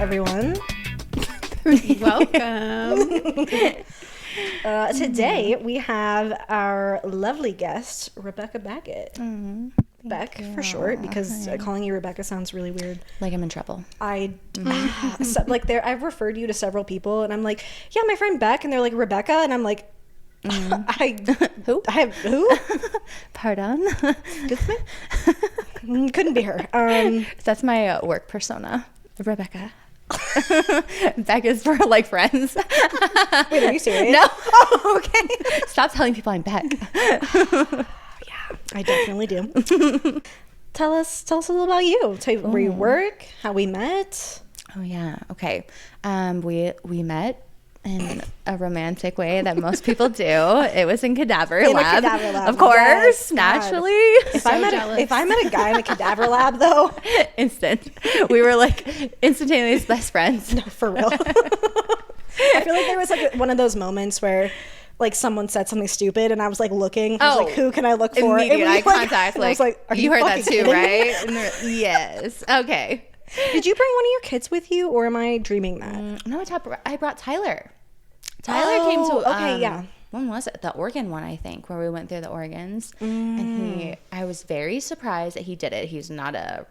everyone. Welcome. Today we have our lovely guest, Rebecca Baggett. Beck for short, because calling you Rebecca sounds really weird. Like I'm in trouble. I've referred you to several people, and I'm like, yeah, my friend Beck, and they're like Rebecca, and I'm like, Who? Who? Pardon? Couldn't be her. That's my work persona, Rebecca. Beck is for like friends. Wait, are you serious? No. Oh, okay. Stop telling people I'm Beck. Yeah, I definitely do. Tell us a little about you. Tell you where you work, how we met. Oh yeah. Okay. We met in a romantic way that most people do. It was in cadaver lab. Of course, yes, naturally. If I met a guy in a cadaver lab, though, instant. We were like instantaneous best friends. no, for real. I feel like there was like one of those moments where like someone said something stupid and I was like looking. I was like, who can I look for? Immediate eye contact. I was like, are you heard that too, kidding? right? Yes. Okay. Did you bring one of your kids with you, or am I dreaming that? No, I brought Tyler. Tyler came to yeah. When was it? The organ one, I think, where we went through the organs. And I was very surprised that he did it.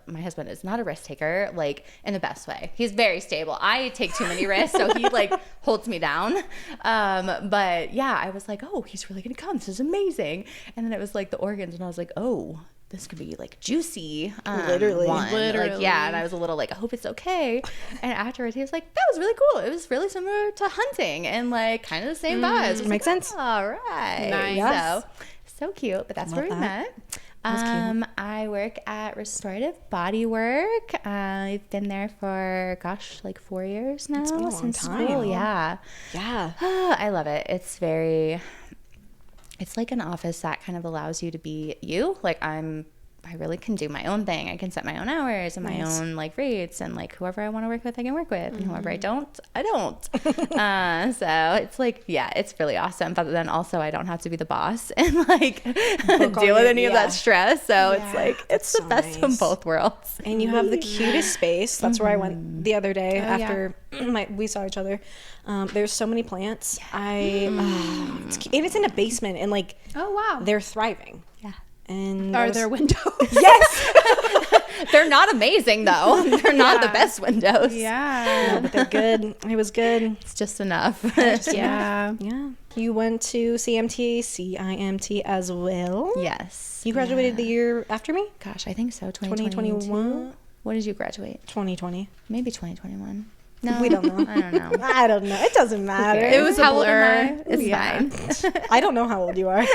My husband is not a risk taker, like in the best way. He's very stable. I take too many risks, so he like holds me down. But yeah, I was like, oh, he's really gonna come. This is amazing. And then it was like the organs, and I was like, oh, this could be like juicy. Literally. Like, yeah. And I was a little like, I hope it's okay. And afterwards he was like, that was really cool. It was really similar to hunting and like kind of the same vibes. Makes sense. All right. Nice. Yes. So cute. But that's Love where we that. met. I work at Restorative Bodywork. I've been there for like 4 years now. It's been a long since time. school. Yeah. Yeah. I love it. It's like an office that kind of allows you to be you. Like I really can do my own thing. I can set my own hours and my own like rates, and like whoever I want to work with, I can work with, and whoever I don't, I don't. So it's like, yeah, it's really awesome. But then also I don't have to be the boss and like deal with any of that stress. So it's like, it's the best of both worlds. And you have the cutest space. That's where I went the other day after we saw each other. There's so many plants. And it's in a basement, and like, Oh, wow. they're thriving. Yeah. And Are there windows? Yes. They're not amazing though. They're not the best windows. Yeah. No, but they're good. It was good. It's just enough. Yeah. Yeah. You went to CIMT as well. Yes. You graduated the year after me? Gosh, I think so. 2021? When did you graduate? 2020. Maybe 2021. No, We don't know. I don't know. I don't know. It doesn't matter. It was How old am I? It's fine. I don't know how old you are.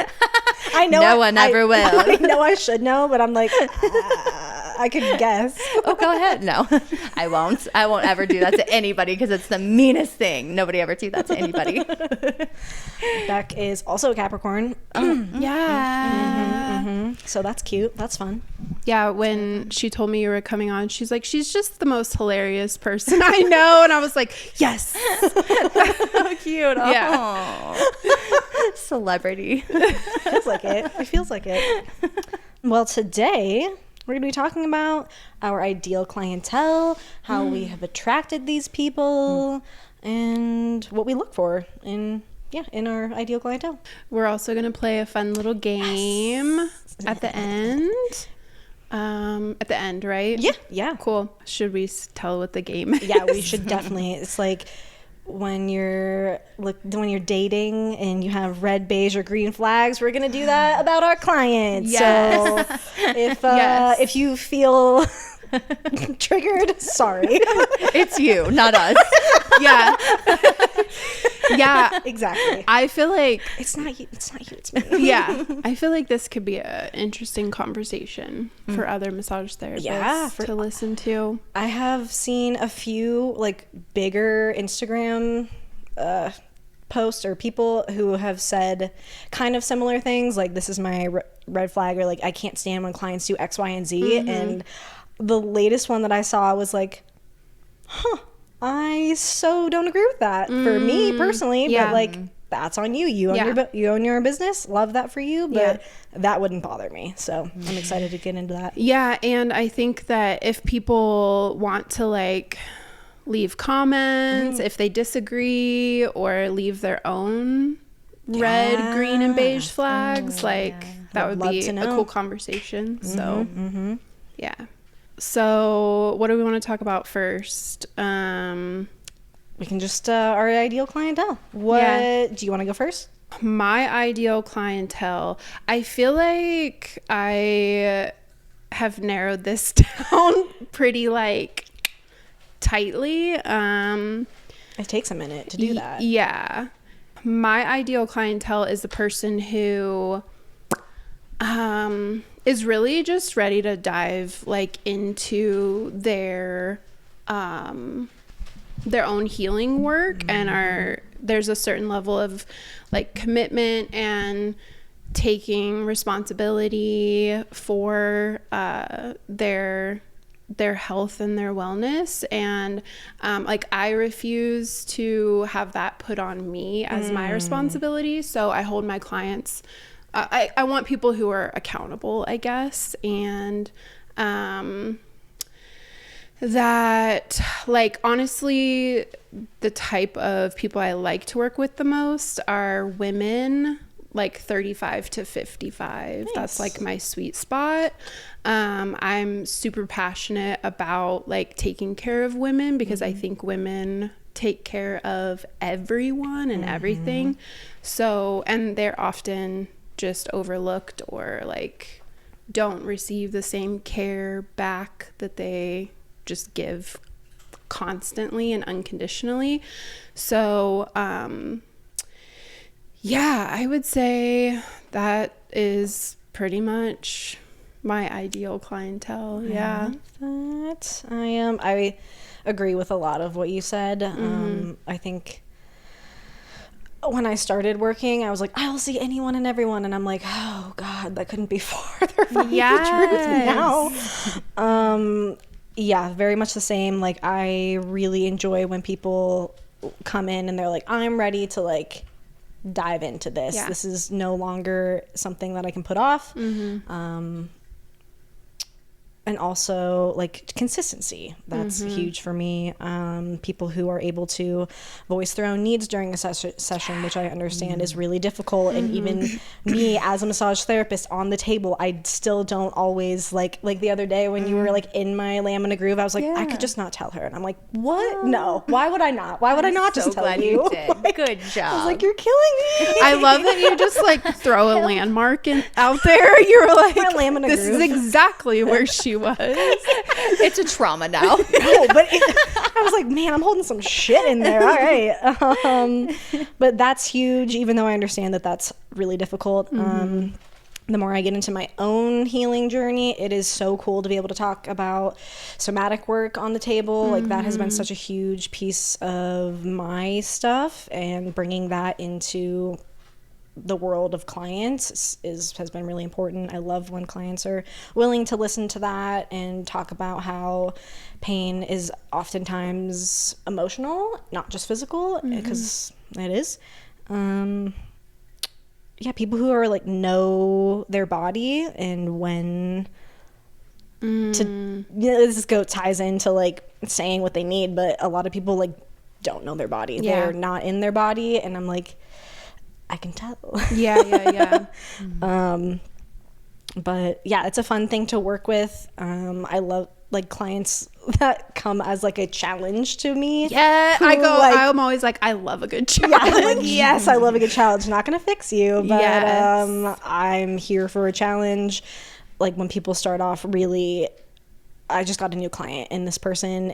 I know. No one ever will. I know I should know, but I'm like, I could guess. Oh, go ahead. No, I won't. I won't ever do that to anybody because it's the meanest thing. Nobody ever do that to anybody. Beck is also a Capricorn. Yeah. So that's cute. That's fun. Yeah, when she told me you were coming on, she's like, she's just the most hilarious person I know. And I was like, yes. So cute. Yeah. Celebrity. Feels like it. It feels like it. Well, today we're going to be talking about our ideal clientele, how we have attracted these people, and what we look for in our ideal clientele. We're also going to play a fun little game at the end. At the end, right? Yeah. Cool. Should we tell what the game is? Yeah, we should definitely. It's like when you're dating and you have red, beige, or green flags. We're gonna do that about our clients. Yes. So if you feel triggered, sorry. It's you, not us. Yeah. Yeah. Exactly. I feel like It's not you. It's me. yeah, I feel like this could be an interesting conversation for other massage therapists to listen to. I have seen a few like bigger Instagram posts or people who have said kind of similar things, like this is my red flag, or like I can't stand when clients do X, Y, and Z. And the latest one that I saw was like, I so don't agree with that for me personally, but like that's on you. You own your own business. Love that for you, but that wouldn't bother me. So I'm excited to get into that. Yeah, and I think that if people want to like leave comments if they disagree, or leave their own red, green, and beige flags. That would be a cool conversation. So yeah. So what do we want to talk about first? We can just our ideal clientele. What do you want to go first? My ideal clientele, I feel like I have narrowed this down pretty tightly. It takes a minute to do that. Yeah. My ideal clientele is the person who is really just ready to dive into their own healing work, and there's a certain level of commitment and taking responsibility for their health and their wellness, and I refuse to have that put on me as my responsibility. So I hold my clients, I want people who are accountable, I guess, and that honestly, the type of people I like to work with the most are women 35 to 55. Nice. That's my sweet spot. I'm super passionate about taking care of women, because I think women take care of everyone and everything. So, and they're often just overlooked, or don't receive the same care back that they just give constantly and unconditionally. So, yeah, I would say that is pretty much my ideal clientele. Yeah. I agree with a lot of what you said. I think when I started working, I was I'll see anyone and everyone, and I'm oh God, that couldn't be farther from the truth now. Yeah, very much the same. I really enjoy when people come in and they're I'm ready to dive into this. Yeah. This is no longer something that I can put off. And also consistency. That's huge for me. People who are able to voice their own needs during a session, which I understand is really difficult. And even me as a massage therapist on the table, I still don't always like the other day when you were in my lamina groove, I was I could just not tell her. And I'm what? No. Why would I not? Why would I not just tell you? Did. Good job. I was you're killing me. I love that you just throw a landmark out there. You're my lamina this groove. is exactly where she was. It's a trauma now. No, but I was man, I'm holding some shit in there. All right. But that's huge, even though I understand that that's really difficult. The more I get into my own healing journey, it is so cool to be able to talk about somatic work on the table. That has been such a huge piece of my stuff, and bringing that into the world of clients has been really important. I love when clients are willing to listen to that and talk about how pain is oftentimes emotional, not just physical, because it is. Yeah, people who are know their body and when to this ties into saying what they need, but a lot of people don't know their body. They're not in their body, and I'm I can tell. Yeah. But yeah, it's a fun thing to work with. I love clients that come as a challenge to me. Yeah, I'm always I love a good challenge. Yeah, yes, I love a good challenge. Not gonna fix you, but I'm here for a challenge. When people start off really, I just got a new client, and this person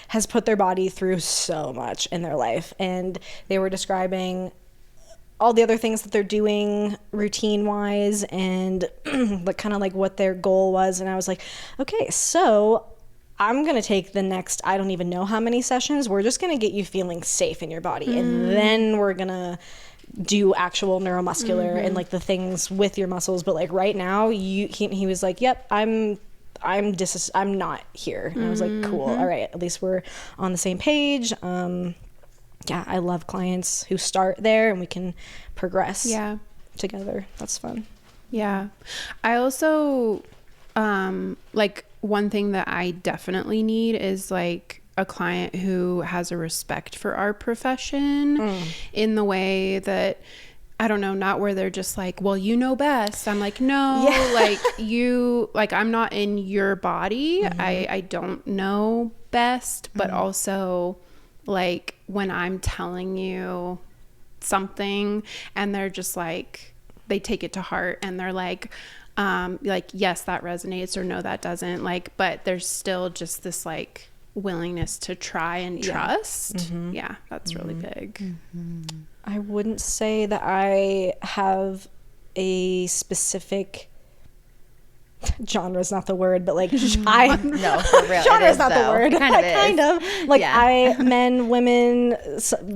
has put their body through so much in their life, and they were describing all the other things that they're doing routine wise, and kind of what their goal was. And I was okay, so I'm going to take the next, I don't even know how many sessions. We're just going to get you feeling safe in your body. And then we're going to do actual neuromuscular and the things with your muscles. But right now he was yep, I'm not here. And I was cool. All right. At least we're on the same page. Yeah, I love clients who start there and we can progress together. That's fun. Yeah. I also, one thing that I definitely need is a client who has a respect for our profession in the way that, I don't know, not where they're just like, well, you know best. I'm like, no, like I'm not in your body. I don't know best, but also like when I'm telling you something and they're just like, they take it to heart and they're like, yes, that resonates, or no, that doesn't, like, but there's still just this like willingness to try and trust. Yeah, that's really big. I wouldn't say that I have a specific genre is not the word, but like No, for real. genre It is not the though. word. It kind of is. Kind of. Like men, women,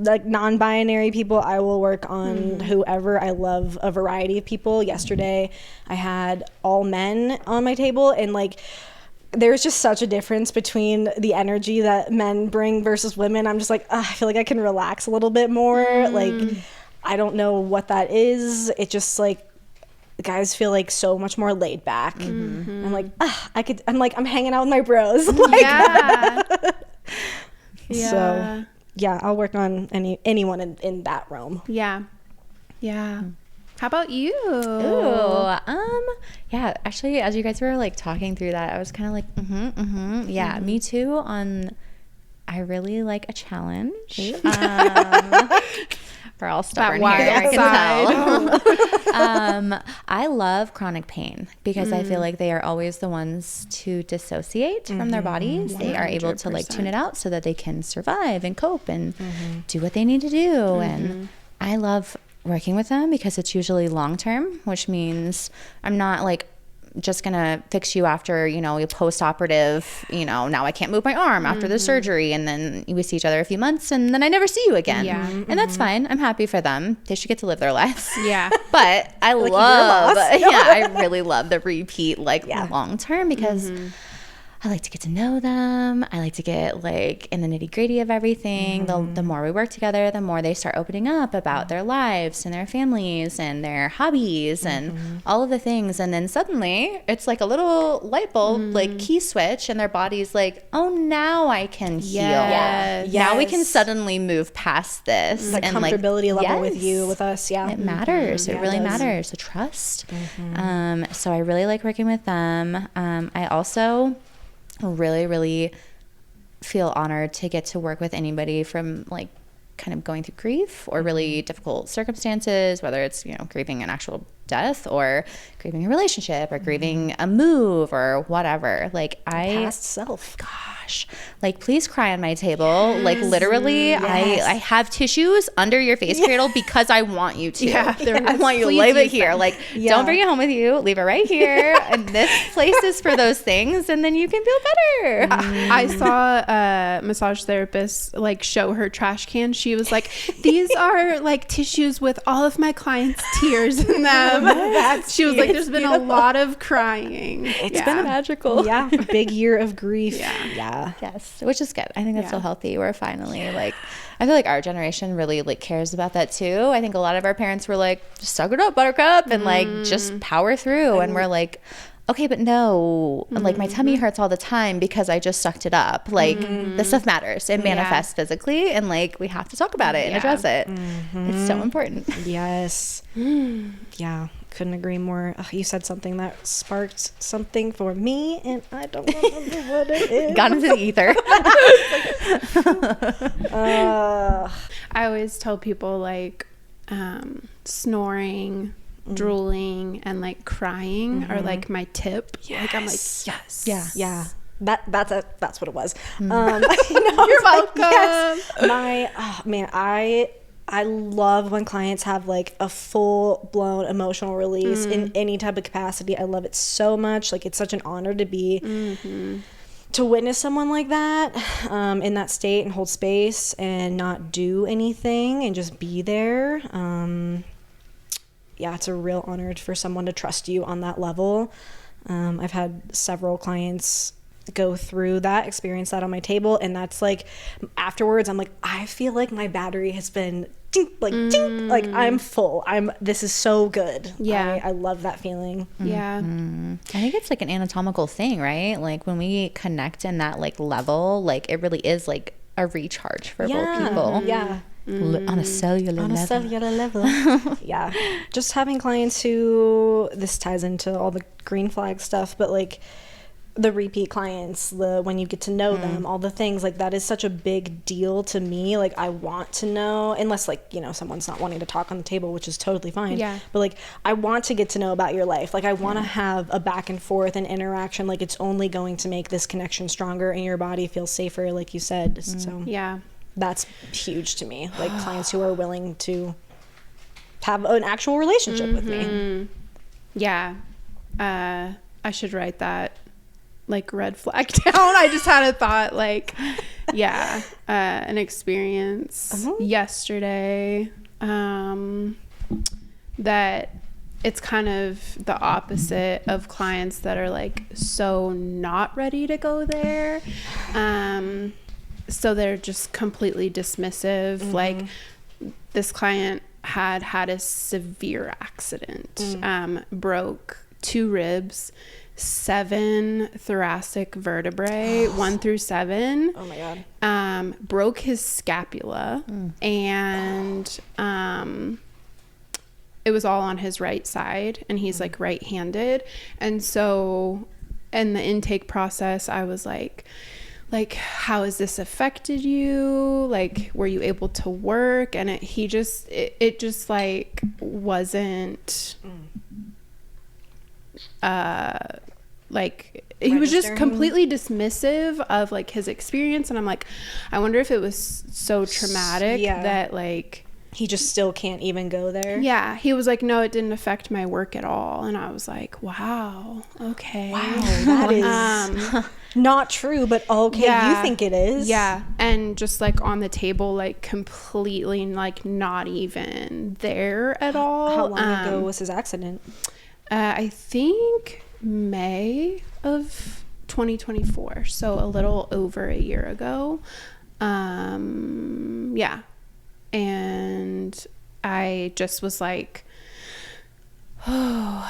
like non-binary people, I will work on whoever. I love a variety of people. Yesterday, I had all men on my table, and like, there's just such a difference between the energy that men bring versus women. I'm just like, I feel like I can relax a little bit more. Like, I don't know what that is. It just like, the guys feel like so much more laid back. I'm like, I'm hanging out with my bros. Like, so yeah, I'll work on anyone in that realm. Yeah. How about you? Yeah, actually, as you guys were like talking through that, I was kind of like, yeah, me too. I really like a challenge. We're all stubborn here, I can tell. I love chronic pain because I feel like they are always the ones to dissociate from their bodies. 100%. They are able to like tune it out so that they can survive and cope and do what they need to do. And I love working with them because it's usually long term, which means I'm not like just gonna fix you after, you know, post-operative, you know, now I can't move my arm after the surgery, and then we see each other a few months and then I never see you again. And that's fine. I'm happy for them. They should get to live their lives. But I like love I really love the repeat like long term because I like to get to know them. I like to get like in the nitty gritty of everything. The more we work together, the more they start opening up about their lives and their families and their hobbies and all of the things. And then suddenly it's like a little light bulb, like key switch, and their body's like, oh, now I can heal. Now we can suddenly move past this. The and comfortability level with you, with us. It matters. It really matters. The trust. So I really like working with them. I also really feel honored to get to work with anybody from like kind of going through grief or really difficult circumstances, whether it's, you know, grieving an actual death or grieving a relationship or grieving a move or whatever. Like past self. Gosh, like please cry on my table. Like literally, I have tissues under your face cradle because I want you to. I want you to leave it here. Like don't bring it home with you. Leave it right here. And this place is for those things, and then you can feel better. I saw a massage therapist like show her trash can. She was like, these are like tissues with all of my clients' tears in them. She was like, there's been a lot of crying. It's been magical. Yeah. Big year of grief. Yes. Which is good. I think that's so healthy. We're finally like, I feel like our generation really like cares about that too. I think a lot of our parents were like, just suck it up, buttercup, and like just power through. And we're like, okay, but no, like my tummy hurts all the time because I just sucked it up. Like this stuff matters. It manifests physically, and like we have to talk about it and address it. It's so important. Yes. Yeah, couldn't agree more. You said something that sparked something for me, and I don't remember what it is. Got into the ether. I always tell people like snoring, drooling, and like crying are like my tip. Like I'm like, That's what it was. You're welcome. I love when clients have like a full blown emotional release in any type of capacity. I love it so much. Like it's such an honor to be to witness someone like that in that state and hold space and not do anything and just be there. It's a real honor for someone to trust you on that level. I've had several clients go through that, experience that on my table, and that's like afterwards I'm like, I feel like my battery has been tink, like tink, like I'm full. This is so good. Yeah. I love that feeling. Yeah. I think it's like an anatomical thing, right? Like when we connect in that like level, like it really is like a recharge for both people. Yeah. On a cellular level. Yeah. Just having clients who, this ties into all the green flag stuff, but like the repeat clients, when you get to know them, all the things like that is such a big deal to me. Like I want to know, unless like, you know, someone's not wanting to talk on the table, which is totally fine. Yeah. But like I want to get to know about your life. Like I want to have a back and forth and interaction. Like it's only going to make this connection stronger and your body feel safer, like you said. So Yeah. that's huge to me. Like clients who are willing to have an actual relationship with me. Yeah. I should write that like red flag down. I just had a thought, like, yeah, an experience yesterday that it's kind of the opposite of clients that are like so not ready to go there. So they're just completely dismissive. Like this client had a severe accident, broke 2 ribs, 7 thoracic vertebrae, 1 through 7. Oh my God. Broke his scapula, and it was all on his right side, and he's like right-handed. And so in the intake process, I was like, how has this affected you? Like, were you able to work? And it just like wasn't like he was just completely dismissive of like his experience. And I'm like, I wonder if it was so traumatic that like he just still can't even go there. Yeah, he was like, no, it didn't affect my work at all. And I was like, wow, okay. Wow, that is not true, but okay, you think it is. Yeah, and just like on the table, like completely like not even there at all. How long ago was his accident? I think May of 2024, so a little over a year ago. Yeah. And I just was like, I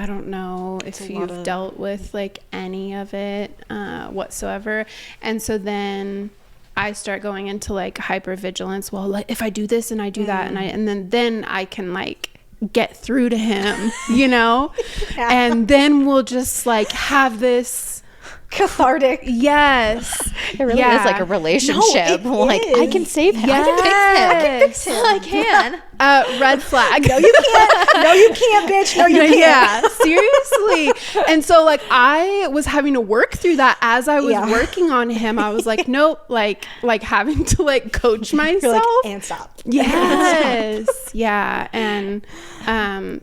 don't know if you've dealt with like any of it whatsoever. And so then I start going into like hypervigilance. Well, like if I do this and I do that and then I can like get through to him, you know? And then we'll just like have this cathartic. Yes. It really is like a relationship. No, like is. I can save him. Yes. I can fix him. I can. Red flag. No, you can't. No, you can't, bitch. No, you can't. Yeah, seriously. And so like I was having to work through that as I was working on him. I was like, nope, like having to like coach myself. You're like, and stop. Yes. Yeah. And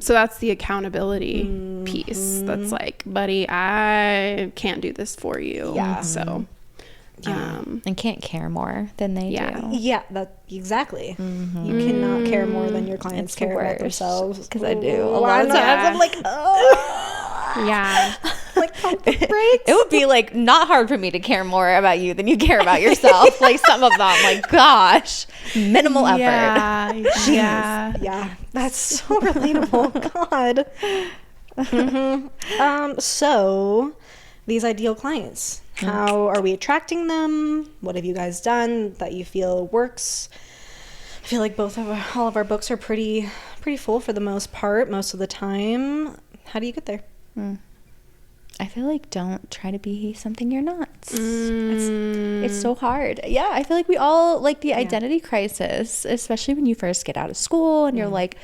so that's the accountability piece. That's like, buddy, I can't do this for you. Yeah. So and can't care more than they do. Yeah, that exactly. You cannot care more than your clients care about themselves. Because I do. A lot of times I'm like, oh. Yeah. Like, pump the brakes. It would be like not hard for me to care more about you than you care about yourself. Like some of them, like gosh, minimal effort. Yeah. Yeah, that's so relatable. God. So these ideal clients, how are we attracting them? What have you guys done that you feel works? I feel like all of our books are pretty full for the most part, most of the time. How do you get there? I feel like don't try to be something you're not. It's so hard. Yeah, I feel like we all like the identity crisis, especially when you first get out of school and you're like,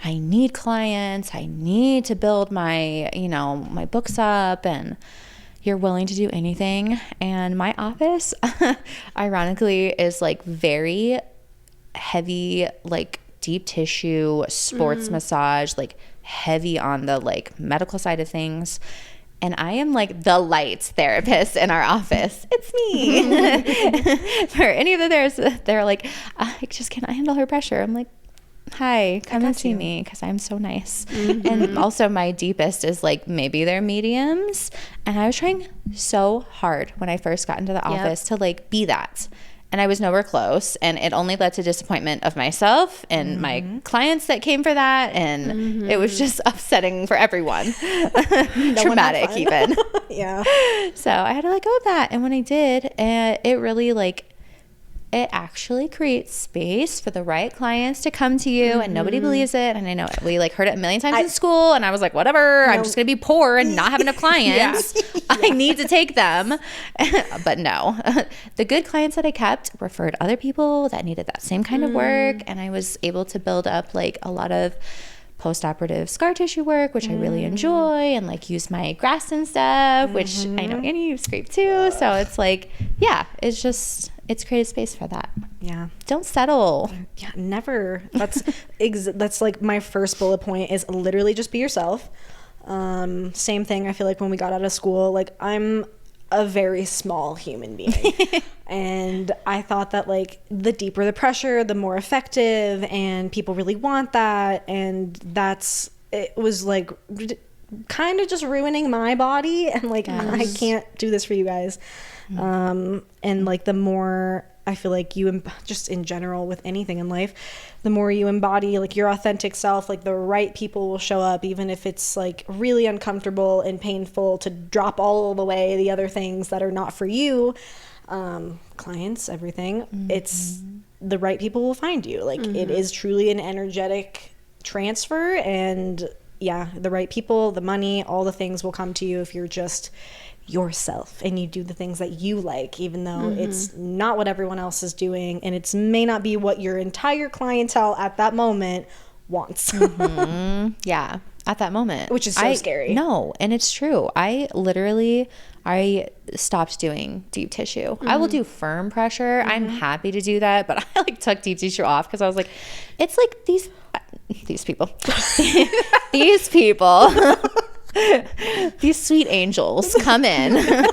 I need clients. I need to build my, my books up, and you're willing to do anything. And my office, ironically, is like very heavy, like deep tissue, sports massage, like heavy on the like medical side of things. And I am like the lights therapist in our office. It's me. For any of the therapists, they're like, I just cannot handle her pressure. I'm like, hi, come and see me because I'm so nice. And also my deepest is like maybe they're mediums. And I was trying so hard when I first got into the office to like be that. and I was nowhere close, and it only led to disappointment of myself and my clients that came for that, and it was just upsetting for everyone. Traumatic even. Yeah. So I had to let go of that, and when I did, it really it actually creates space for the right clients to come to you, and nobody believes it. And I know we heard it a million times in school, and I was like, whatever, I'm just gonna be poor and not have enough clients. I need to take them. But no, the good clients that I kept referred other people that needed that same kind of work, and I was able to build up a lot of post-operative scar tissue work, which I really enjoy, and use my Graston stuff, which I know Annie, you scrape too. So it's it's created space for that. Yeah. Don't settle. Yeah, never. That's that's my first bullet point is literally just be yourself. Same thing. I feel like when we got out of school, I'm a very small human being. And I thought that the deeper the pressure, the more effective, and people really want that. And it was kind of just ruining my body. And I can't do this for you guys. And the more I feel you just in general with anything in life, the more you embody your authentic self, the right people will show up, even if it's really uncomfortable and painful to drop all the way the other things that are not for you, clients, everything. It's the right people will find you. It is truly an energetic transfer, and the right people, the money, all the things will come to you if you're just yourself and you do the things that you like, even though it's not what everyone else is doing, and it may not be what your entire clientele at that moment wants. Yeah, at that moment, which is so scary. No, and it's true. I stopped doing deep tissue. I will do firm pressure. I'm happy to do that, but I took deep tissue off because I was it's these people these people these sweet angels come in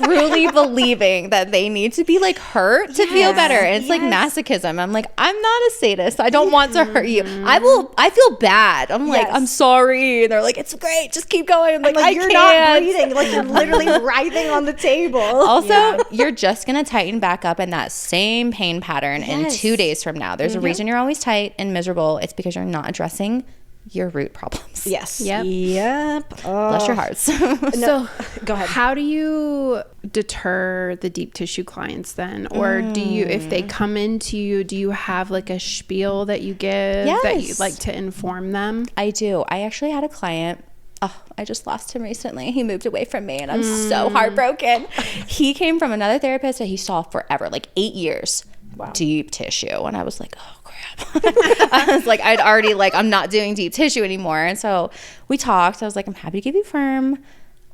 truly believing that they need to be hurt to feel better. And it's masochism. I'm I'm not a sadist. I don't want to hurt you. I feel bad. I'm I'm sorry. And they're it's great. Just keep going. I'm you're not breathing. You're literally writhing on the table. Also, you're just going to tighten back up in that same pain pattern in 2 days from now. There's a reason you're always tight and miserable. It's because you're not addressing your root problems. Yes. Yep. Bless your hearts. So go ahead. How do you deter the deep tissue clients then? Or do you, if they come into you, do you have a spiel that you give that you like to inform them? I do. I actually had a client. Oh, I just lost him recently. He moved away from me and I'm so heartbroken. He came from another therapist that he saw forever, 8 years. Wow. Deep tissue. And I was oh crap. I was I'd already I'm not doing deep tissue anymore. And so we talked. I was I'm happy to give you firm.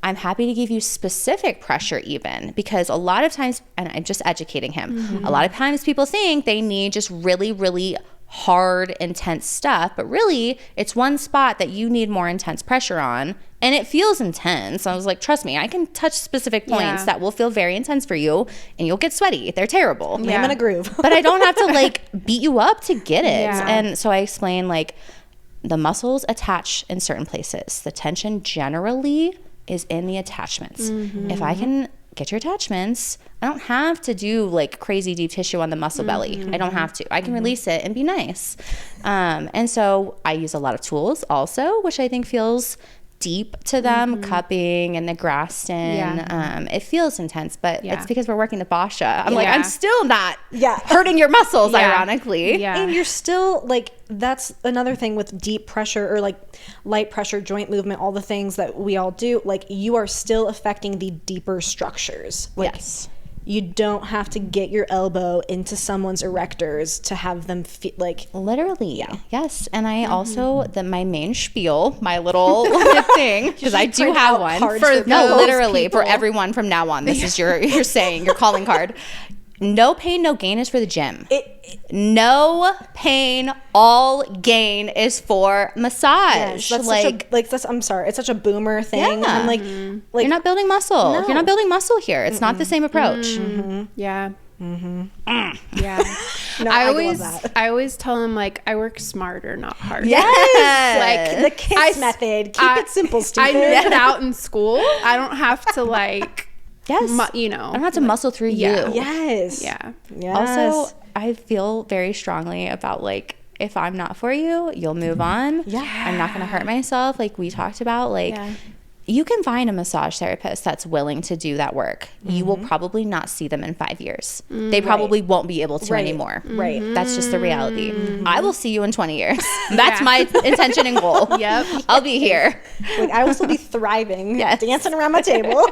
I'm happy to give you specific pressure even, because a lot of times, and I'm just educating him, a lot of times people think they need just really, really hard, intense stuff, but really it's one spot that you need more intense pressure on, and it feels intense. I was trust me, I can touch specific points that will feel very intense for you, and you'll get sweaty. They're terrible. I'm in a groove. But I don't have to beat you up to get it. And so I explain the muscles attach in certain places. The tension generally is in the attachments. If I can get your attachments, I don't have to do crazy deep tissue on the muscle belly. I don't have to. I can release it and be nice. And so I use a lot of tools also, which I think feels deep to them, cupping and the Graston. It feels intense, but it's because we're working the fascia. I'm I'm still not hurting your muscles, ironically. Yeah. And you're still that's another thing with deep pressure or light pressure, joint movement, all the things that we all do. You are still affecting the deeper structures. Yes. You don't have to get your elbow into someone's erectors to have them feel literally. Yes. And I also, my main spiel, my little thing, because I do have one. Literally for everyone from now on. This is your calling card. No pain, no gain is for the gym. No pain, all gain is for massage. Yes, that's I'm sorry, it's such a boomer thing. Yeah. I'm you're not building muscle. No. You're not building muscle here. It's not the same approach. Yeah. Yeah. No, I always tell him I work smarter, not harder. Yes. The KISS method. Keep it simple, stupid. I knew it out in school. I don't have to Yes. you know, I don't have to muscle through you. Yes. Yeah. Yes. Also, I feel very strongly about like, if I'm not for you, you'll move on. Yeah. I'm not going to hurt myself. Like we talked about, like Yeah. you can find a massage therapist that's willing to do that work. You will probably not see them in 5 years. They probably won't be able to anymore. Right. That's just the reality. I will see you in 20 years. That's my intention and goal. Yep. I'll be here. Like I will still be thriving, Yes. dancing around my table.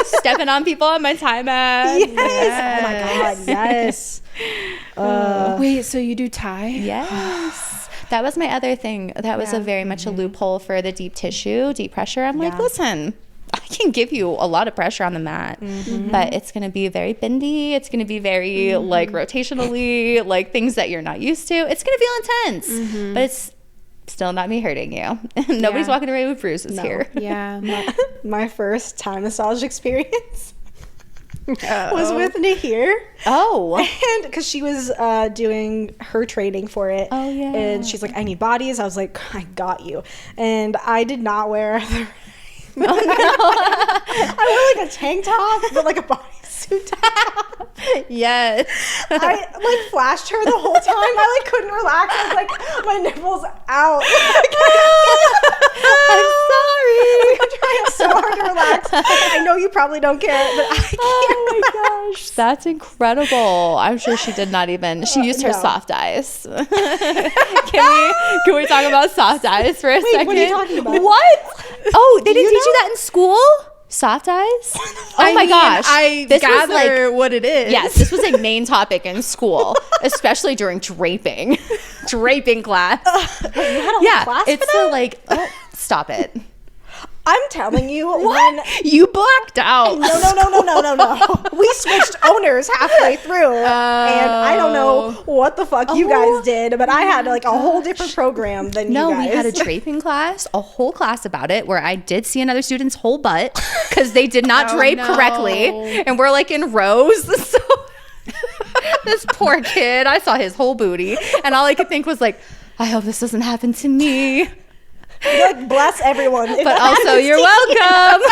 Stepping on people on my time ad. Yes. Oh my God. Yes. Wait, so you do Thai? Yes. That was my other thing. That was a very much a loophole for the deep tissue, deep pressure. I'm like, listen, I can give you a lot of pressure on the mat, but it's going to be very bendy. It's going to be very like rotationally, like things that you're not used to. It's going to feel intense, but it's still not me hurting you. Nobody's walking away with bruises here. Yeah. My first Thai massage experience was with Nahir. Oh. And because she was doing her training for it. Oh, yeah. And she's like, I need bodies. I was like, I got you. And I did not wear the I wore like a tank top, but like a bodysuit top. Yes. I like flashed her the whole time. I like couldn't relax. I was like, my nipples out. I'm sorry. I'm trying so hard to relax. I know you probably don't care, but I can't. Oh my gosh, that's incredible. I'm sure she did not even, she used her no. soft eyes. Can we talk about soft eyes for a second? What are you talking about? What? Oh, they didn't teach you that in school? Soft eyes? Oh I my mean, gosh. I This was gather what it is. Yes, this was a main topic in school, especially during draping. Draping class. You had a whole class It's for that? so like, oh, stop it. I'm telling you, when You blacked out. no. We switched owners halfway through, and I don't know what the fuck you guys did, but I had like a whole different program than No, you guys. we had a draping class, a whole class about it, where I did see another student's whole butt because they did not drape correctly, and we're like in rows. So this poor kid, I saw his whole booty, and all I could think was like, I hope this doesn't happen to me. You're like, bless everyone. But also, you're welcome.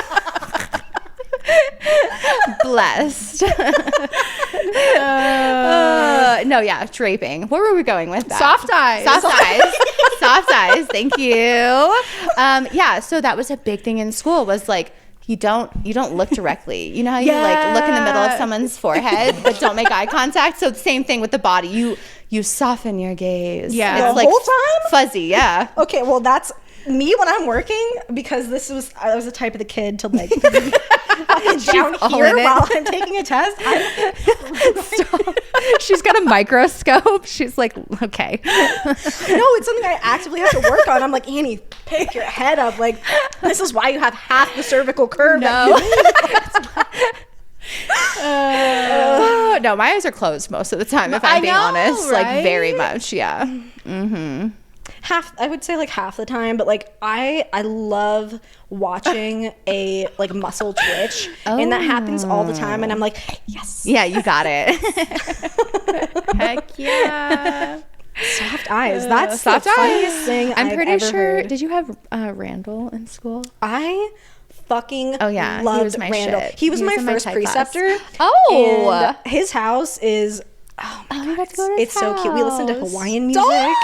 Blessed. No, yeah, draping. Where were we going with that? Soft eyes. Soft eyes. Soft eyes. Thank you. Yeah, so that was a big thing in school, was like, you don't look directly. You know how you like look in the middle of someone's forehead but don't make eye contact? So the same thing with the body. You soften your gaze. Yeah. It's The whole time? fuzzy, yeah. Okay, well that's me when I'm working, because I was the type of the kid to like down all here in it. while I'm taking a test. Stop. She's got a microscope. She's like, okay. No, it's something I actively have to work on. I'm like, Annie, pick your head up. Like, this is why you have half the cervical curve. No. No, my eyes are closed most of the time, if I'm being honest. right? Like, very much, yeah. I would say like half the time, but like I love watching a like muscle twitch, and that happens all the time, and I'm like, yes. Yeah, you got it. Heck yeah. Soft eyes. That's Soft the funniest eyes. thing I'm I've pretty ever sure. heard. Did you have Randall in school? I fucking yeah, he loved was my Randall. shit. He was He my was in my first Thai class. preceptor. Oh. And his house is we got to go to his it's so cute. We listened to house. Hawaiian music. Stop!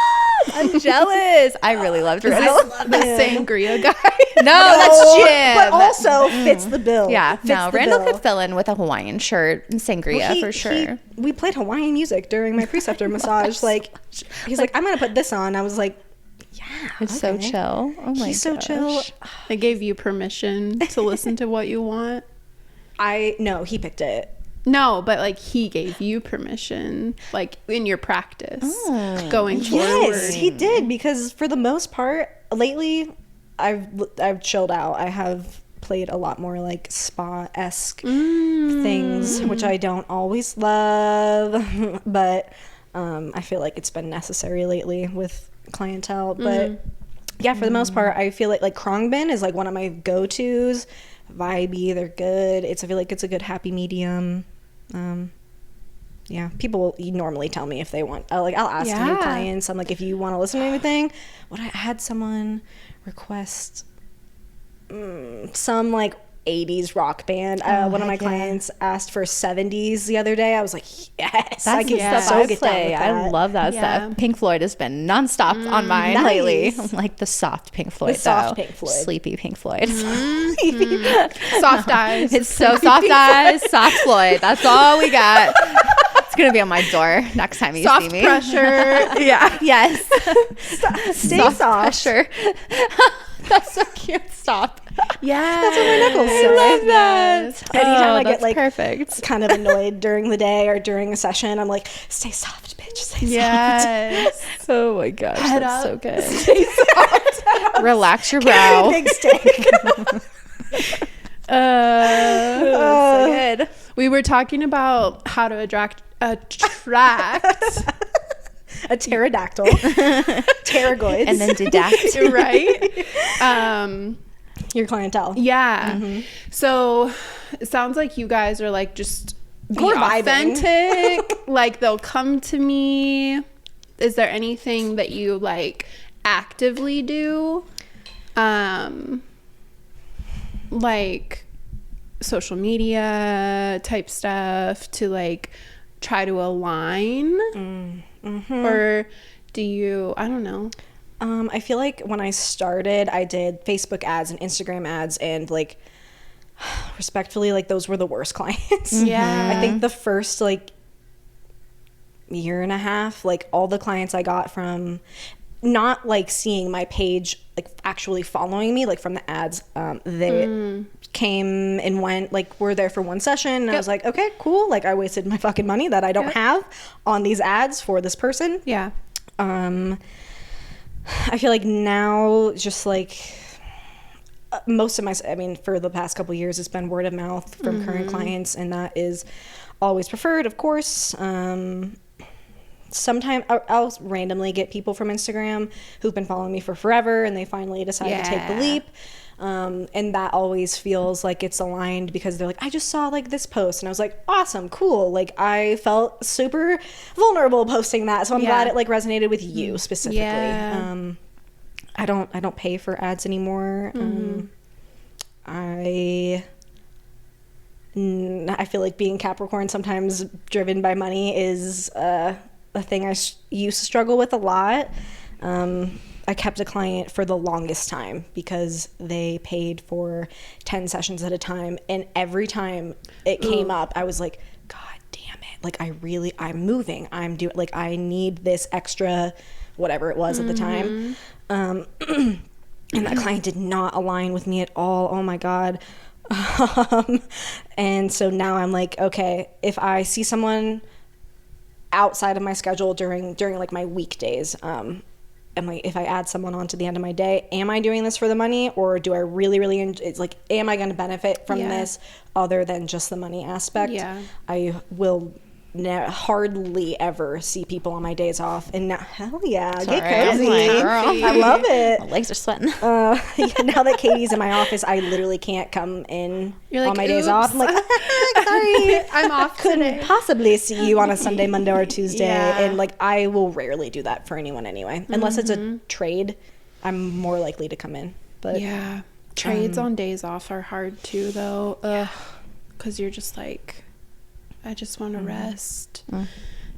I'm jealous. I really loved Randall. The sangria guy. No, that's Jim. But also fits the bill. Yeah, Fits no, the Randall bill. could fill in with a Hawaiian shirt and sangria Well, for sure. We played Hawaiian music during my preceptor massage. Like, he's like, I'm gonna put this on. I was like, yeah, It's so okay. chill. Oh my He's so chill. They gave you permission to listen to what you want. No, he picked it. No, but like he gave you permission, like in your practice going forward. Yes, he did, because for the most part, lately, I've chilled out. I have played a lot more like spa-esque things, which I don't always love, but I feel like it's been necessary lately with clientele. But yeah, for the most part, I feel like Krongbin is like one of my go-tos. Vibey, they're good. I feel like it's a good happy medium. Yeah, people normally tell me if they want. I'll ask new clients. I'm like, if you want to listen to anything. What I had someone request some like 80s rock band. One of my clients asked for 70s the other day. I was like, yes, I can so get down with that. I love that stuff. Pink Floyd has been nonstop on mine lately. Like the soft Pink Floyd, Pink Floyd. Sleepy Pink Floyd. Soft eyes. It's so soft eyes, soft Floyd. That's all we got. It's gonna be on my door next time you see me. Soft pressure. Yeah. Yes. Stay soft. Pressure. That's so cute. Stop. Yeah. That's what my knuckles say. I love that. Anytime I get like perfect. kind of annoyed during the day or during a session, I'm like, stay soft, bitch. Stay soft. Yes. Oh my gosh. Head that's up. so good. Stay soft. Relax your brow. Big steak. So good. We were talking about how to attract a pterodactyl, pterygoids, and then didact. Right. Your clientele. Yeah. So it sounds like you guys are like just be We're vibing. authentic. Like they'll come to me. Is there anything that you like actively do? Like social media type stuff to like try to align? Or do you, I don't know. I feel like when I started, I did Facebook ads and Instagram ads, and like respectfully, like those were the worst clients. Yeah. I think the first like year and a half, like all the clients I got from not like seeing my page, like actually following me, like from the ads, they came and went, like were there for one session, and I was like, okay, cool, like I wasted my fucking money that I don't have on these ads for this person. Yeah. I feel like now just like most of my, I mean, for the past couple of years, it's been word of mouth from current clients, and that is always preferred, of course. Sometimes I'll randomly get people from Instagram who've been following me for forever, and they finally decide to take the leap. And that always feels like it's aligned because they're like, I just saw like this post, and I was like, awesome, cool. Like I felt super vulnerable posting that, so I'm glad it like resonated with you specifically. I don't pay for ads anymore. I feel like being Capricorn, sometimes driven by money, is a thing I used to struggle with a lot. I kept a client for the longest time because they paid for 10 sessions at a time. And every time it came up, I was like, God damn it. Like I'm moving. I'm doing, like, I need this extra, whatever it was at the time. And that client did not align with me at all. Oh my God. And so now I'm like, okay, if I see someone outside of my schedule during like my weekdays, if I add someone on to the end of my day, am I doing this for the money, or do I really it's like, am I going to benefit from this other than just the money aspect? I will hardly ever see people on my days off, and now, hell yeah, get cozy. I love it. My legs are sweating. Now that Katie's in my office, I literally can't come in on my days off. I'm like, sorry, I'm off couldn't possibly see you on a Sunday, Monday, or Tuesday. And like, I will rarely do that for anyone anyway, unless it's a trade. I'm more likely to come in. But trades on days off are hard too, though, because you're just like, I just want to rest.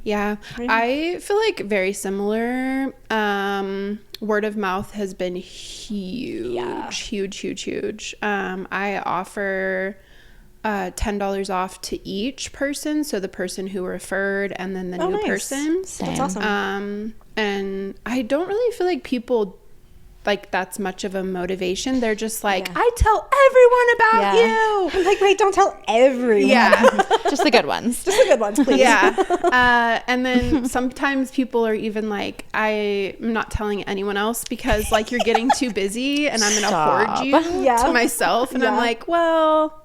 Yeah. I feel like very similar. Word of mouth has been huge. I offer $10 off to each person. So the person who referred and then the new person. That's awesome. And I don't really feel like people like that's much of a motivation. They're just like, I tell everyone about you. I'm like, wait, don't tell everyone. Just the good ones. Just the good ones, please. And then sometimes people are even like, I'm not telling anyone else because like you're getting too busy and I'm going to hoard you to myself. And I'm like, well,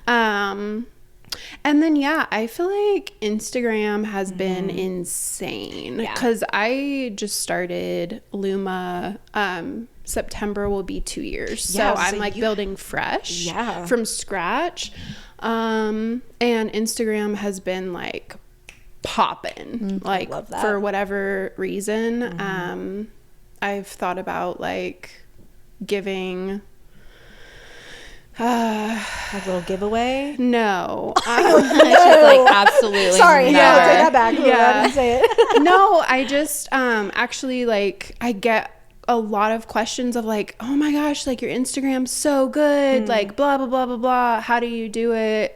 and then, I feel like Instagram has been insane because I just started Luma. September will be 2 years. So I'm like building fresh from scratch. And Instagram has been like popping, like for whatever reason. I've thought about like giving Like a little giveaway? No. She's like, absolutely. Sorry, never. yeah, I'll take that back. Yeah. I didn't say it. No, I just actually, like, I get a lot of questions of like, oh my gosh, like your Instagram's so good, like blah blah blah blah blah, how do you do it,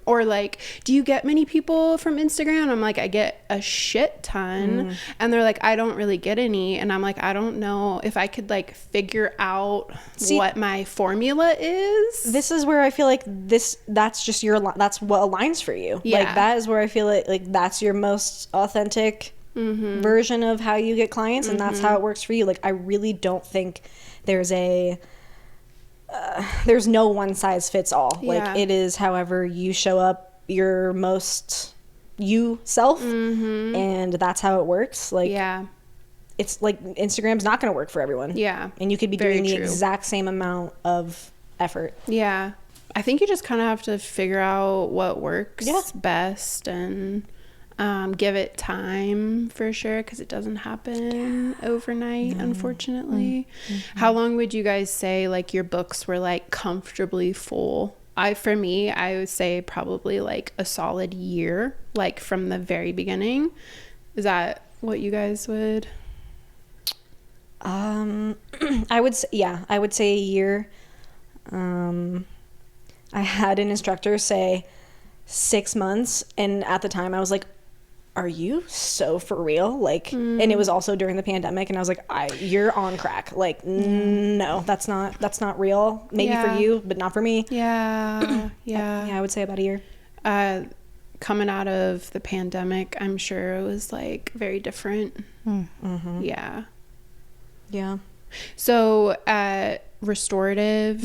or like, do you get many people from Instagram? I'm like, I get a shit ton. And they're like, I don't really get any. And I'm like, I don't know if I could like figure out what my formula is. This is where I feel like that's just that's what aligns for you. Yeah. Like that is where I feel like that's your most authentic version of how you get clients, and that's how it works for you. Like I really don't think there's no one size fits all. Like it is however you show up, your most you self, and that's how it works. Like it's like Instagram's not going to work for everyone. And you could be doing the exact same amount of effort. I think you just kind of have to figure out what works best and give it time for sure, because it doesn't happen overnight, unfortunately. How long would you guys say like your books were like comfortably full? For me, I would say probably like a solid year, like from the very beginning. Is that what you guys would? I would say a year. I had an instructor say 6 months, and at the time I was like, are you so for real? Like, and it was also during the pandemic, and I was like, you're on crack. Like, no, that's not real. Maybe for you, but not for me. Yeah. I would say about a year. Coming out of the pandemic, I'm sure it was like very different. Yeah. So at restorative,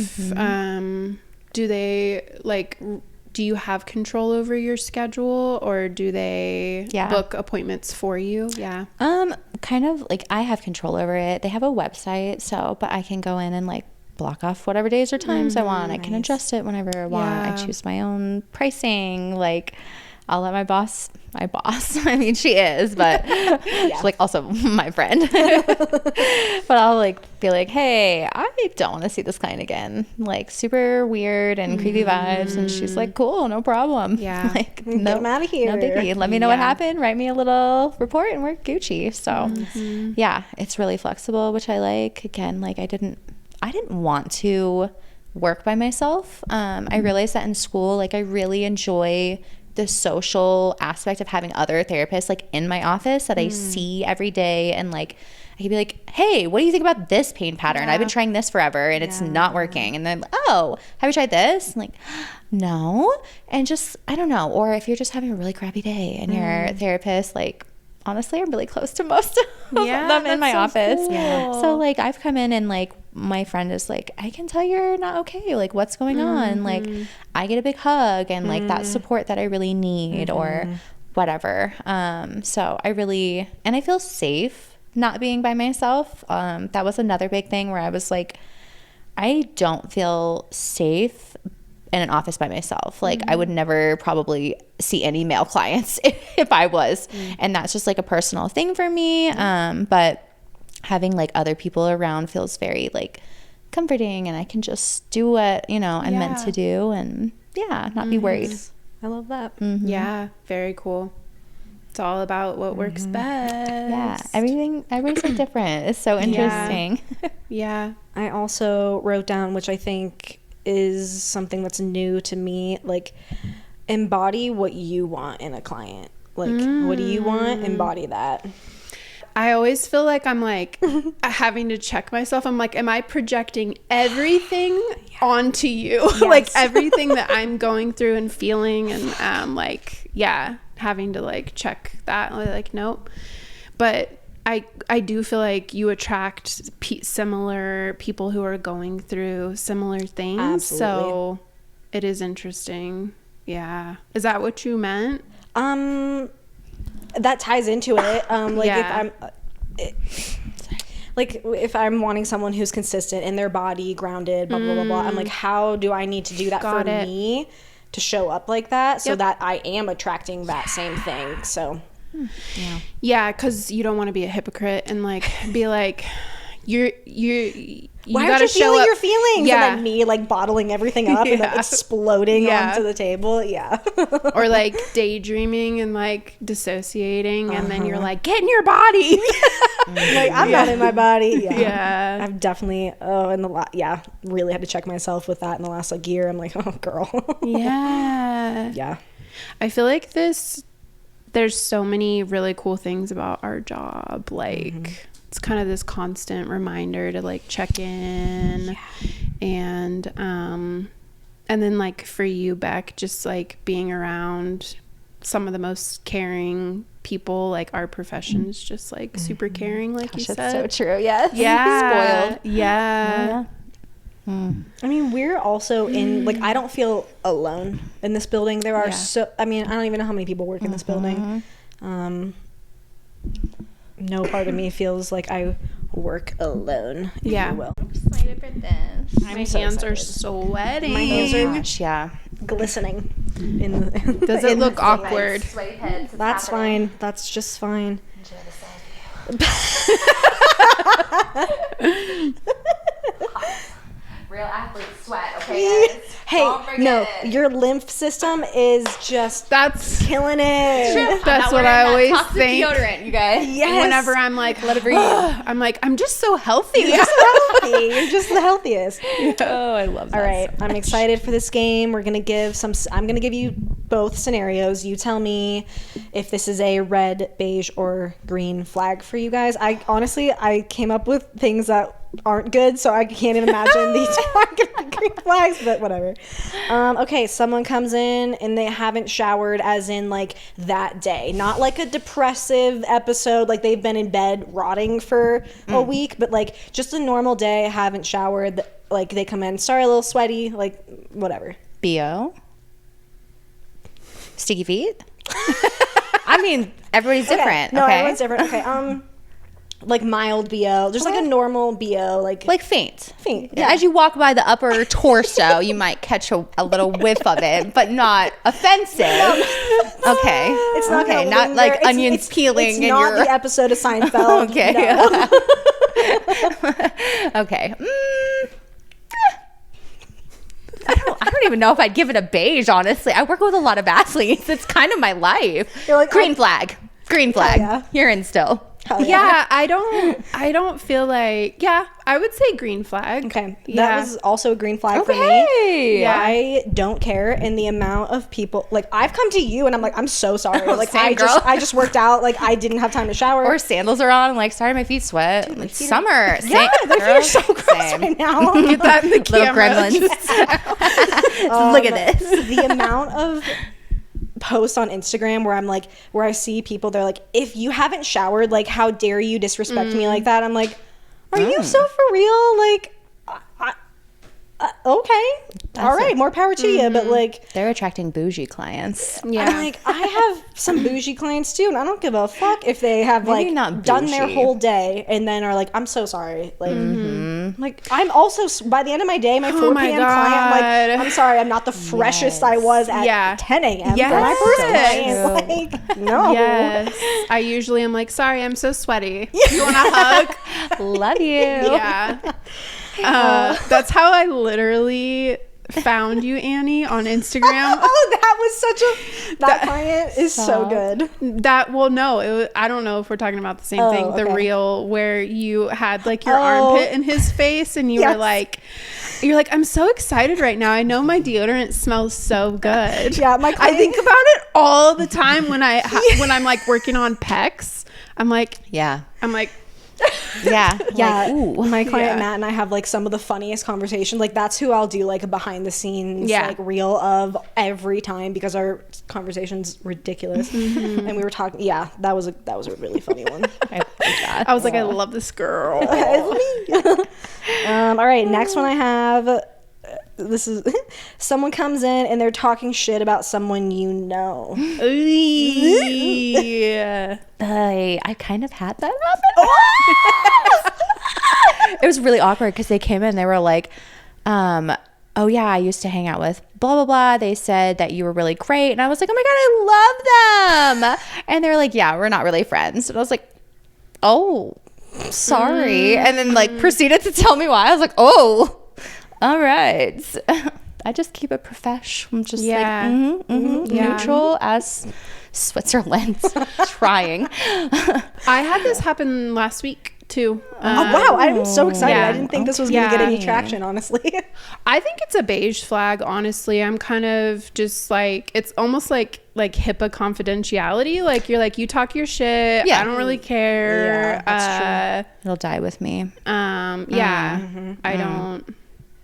do you have control over your schedule, or do they book appointments for you? Kind of like I have control over it. They have a website, but I can go in and like block off whatever days or times I want. I can adjust it whenever I want. I choose my own pricing. Like I'll let my boss, I mean, she is, but she's like also my friend. But I'll like be like, hey, I don't want to see this client again. Like super weird and creepy vibes. And she's like, cool, no problem. Like, Get them out of here. No biggie. Let me know what happened. Write me a little report and we're Gucci. So it's really flexible, which I like. Again, like I didn't want to work by myself. I realized that in school, like I really enjoy the social aspect of having other therapists like in my office that I see every day, and like I could be like, hey, what do you think about this pain pattern? I've been trying this forever and it's not working. And then, oh, have you tried this? I'm like, no. And just, I don't know. Or if you're just having a really crappy day and your therapist, like, honestly, I'm really close to most of them in my office. Cool. So like I've come in and like my friend is like, I can tell you're not okay. Like what's going on? Like I get a big hug and like that support that I really need or whatever. So I feel safe not being by myself. That was another big thing where I was like, I don't feel safe in an office by myself. Like I would never probably see any male clients if I was. And that's just like a personal thing for me. But having like other people around feels very like comforting, and I can just do what, I'm meant to do and not be worried. I love that. Yeah. Very cool. It's all about what works best. Yeah. Everybody's like different. It's so interesting. Yeah. I also wrote down, which I think is something that's new to me, like embody what you want in a client. Like what do you want? Embody that. I always feel like I'm like having to check myself. I'm like, am I projecting everything onto you? Like everything that I'm going through and feeling, and having to like check that. Like, nope. But I do feel like you attract similar people who are going through similar things. Absolutely. So it is interesting. Yeah. Is that what you meant? That ties into it. If I'm wanting someone who's consistent in their body, grounded, blah, blah, blah, blah. I'm like, how do I need to do that me to show up like that so that I am attracting that same thing? So, yeah, because you don't want to be a hypocrite and like be like, Why aren't gotta you show feeling up. your feelings? Yeah. And then me like bottling everything up and then exploding onto the table. Yeah. Or like daydreaming and like dissociating, and then you're like, get in your body. Like I'm not in my body. Yeah. Yeah. I've definitely really had to check myself with that in the last like year. I'm like, oh girl. Yeah. Yeah. I feel like there's so many really cool things about our job. Like it's kind of this constant reminder to like check in. And then like for you, Beck, just like being around some of the most caring people. Like our profession is just like super caring, like you said. That's so true. Yes. Yeah. Spoiled. Yeah. I mean, we're also in like I don't feel alone in this building. There are I don't even know how many people work in this building. No part of me feels like I work alone, if you will. I'm excited for this. My hands are sweating. My hands are Yeah. glistening. Does it look awkward? Sweaty heads. That's fine. That's just fine. Real athlete sweat, okay? Guys? Hey, no, your lymph system is just That's killing it. That's what I always think. Deodorant, you guys. Yes. Whenever I'm like, let it breathe. I'm like, I'm just so healthy. You're just healthy. You're just the healthiest. Oh, I love that. All right, I'm excited for this game. I'm gonna give you both scenarios. You tell me if this is a red, beige, or green flag for you guys. I came up with things that aren't good, so I can't even imagine these are gonna be green flags, but whatever. Okay, someone comes in and they haven't showered, as in like that day, not like a depressive episode, like they've been in bed rotting for a week, but like just a normal day, haven't showered, like they come in, sorry, a little sweaty, like whatever. BO? Sticky feet? I mean, everybody's different. No, okay? everyone's different. Okay, like mild BO, just like a normal BO, like faint. faint. Yeah. As you walk by the upper torso, you might catch a little whiff of it, but not offensive. Okay. It's not okay. gonna Not linger. like onions peeling It's in not your. the episode of Seinfeld. Okay. No. Okay. I don't even know if I'd give it a beige, honestly. I work with a lot of athletes. It's kind of my life. You're like, green flag. Green flag. yeah. You're in still. Hell Yeah, I don't feel like, I would say green flag. Okay, Yeah. that was also a green flag for me. Okay. Yeah, I don't care, and the amount of people, like I've come to you and I'm like, I'm so sorry, like Same, girl. I just worked out, like I didn't have time to shower. Or sandals are on. I'm like, sorry, my feet sweat. It's summer. Yeah, my feet are so gross Same. right now. Get that in the Little camera. gremlins. Look at this. The amount of posts on Instagram where I see people, they're like, if you haven't showered, like how dare you disrespect me like that? I'm like, are you so for real? Like okay, all right, more power to you, but like They're attracting bougie clients. I'm like, I have some bougie clients too, and I don't give a fuck if they have Maybe like not done their bougie. whole day and then are like, I'm so sorry. Like, I'm also by the end of my day, my 4 my p.m. client, I'm God. like, I'm sorry, I'm not the freshest I was at 10 a.m. for my first client. Like, no. Yes. I usually am like, sorry, I'm so sweaty. You want a hug? Love you. Yeah. That's how I literally found you, Annie, on Instagram. Oh, that was such that client is so good. I don't know if we're talking about the same thing. The okay. reel where you had like your armpit in his face and you were like, I'm so excited right now. I know my deodorant smells so good. Yeah, my I client- think about it all the time when when I'm like working on pecs. I'm like, Yeah. Yeah, Like, ooh. my client Matt and I have like some of the funniest conversations. Like that's who I'll do like a behind the scenes like reel of every time because our conversation's ridiculous. And we were talking. Yeah, that was a really funny one. I was like, I love this girl. All right, next one I have. This is someone comes in and they're talking shit about someone you know. Yeah. I kind of had that happen. It was really awkward because they came in, they were like, oh yeah, I used to hang out with blah blah blah. They said that you were really great, and I was like, oh my god, I love them. And they were like, yeah, we're not really friends. And I was like, oh, sorry. And then like proceeded to tell me why. I was like, oh, all right. I just keep it profesh. I'm just Yeah. neutral as Switzerland. Trying. I had this happen last week too. Oh wow, I'm so excited. yeah. I didn't think this was gonna get any Okay. traction, honestly. I think it's a beige flag, honestly. I'm kind of just like, it's almost like HIPAA confidentiality. Like you're like, you talk your shit. Yeah. I don't really care. Yeah, that's It'll die with me. Yeah. I don't.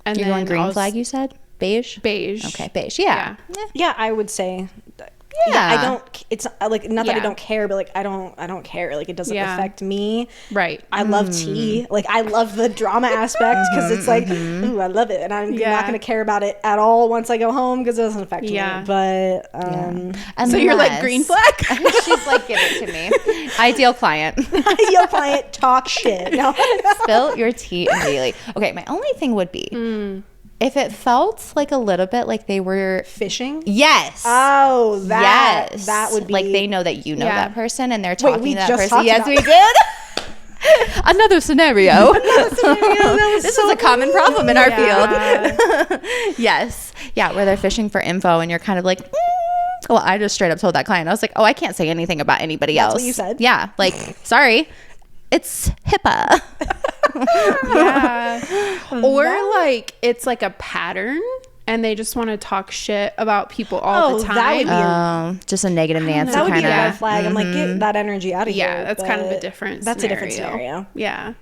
And You're going then green flag, you said? Beige? Beige. Okay, beige. Yeah. Yeah, I would say. Yeah. I don't. It's like not that I Yeah. don't care, but like I don't care. Like it doesn't Yeah. affect me. Right. I love tea. Like I love the drama aspect because it's like, ooh, I love it, and I'm not gonna care about it at all once I go home because it doesn't affect Yeah. me. But So you're like Unless- green flag? She's like, give it to me. Ideal client. your client talk shit. No. Spill your tea immediately. Okay, my only thing would be if it felt like a little bit like they were Fishing. yes. Oh, Yes. that would be like they know that you know Yeah. that person and they're talking we to that just person. talked Yes, about we did. Another scenario. This is a common problem in our field. Yes. Yeah, where they're fishing for info and you're kind of like, well, I just straight up told that client, I was like, oh, I can't say anything about anybody else. what you said. Yeah. Like, sorry. It's HIPAA. Yeah. Or like it's like a pattern and they just want to talk shit about people all the that would time. be Just a negative Nancy that would be kind a red of. flag. I'm like, get that energy out of here. Yeah, that's kind of a but different That's scenario. a different scenario. Yeah.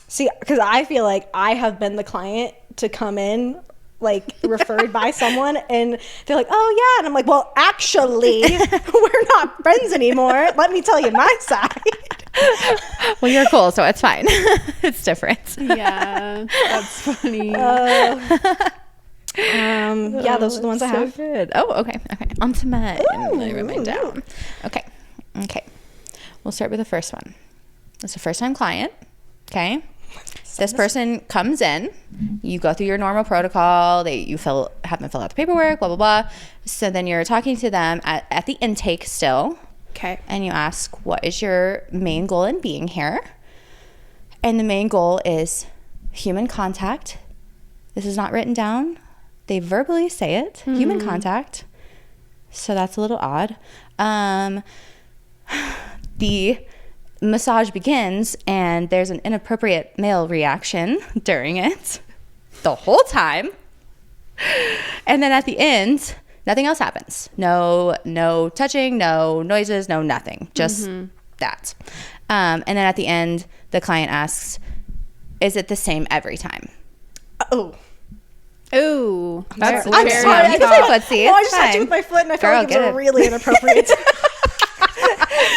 See, because I feel like I have been the client to come in, like referred by someone, and they're like, "Oh yeah," and I'm like, "Well, actually, we're not friends anymore. Let me tell you my side." Well, you're cool, so it's fine. It's different. Yeah. That's funny. Yeah, those are the ones I have. Good. Oh, okay. Okay. On to mine. Let me write mine down. Okay. Okay. We'll start with the first one. It's a first time client. Okay. This person comes in, you go through your normal protocol, have them fill out the paperwork, blah, blah, blah. So then you're talking to them at the intake still. Okay. And you ask, what is your main goal in being here? And the main goal is human contact. This is not written down. They verbally say it, human contact. So that's a little odd. The massage begins and there's an inappropriate male reaction during it the whole time. And then at the end, nothing else happens. No touching, no noises, no nothing. Just that. And then at the end, the client asks, is it the same every time? Oh, Ooh. That's I'm very sorry. You can say footsie. No, I It's just had to fine. with my foot, and I Girl, felt like it get was it. really inappropriate.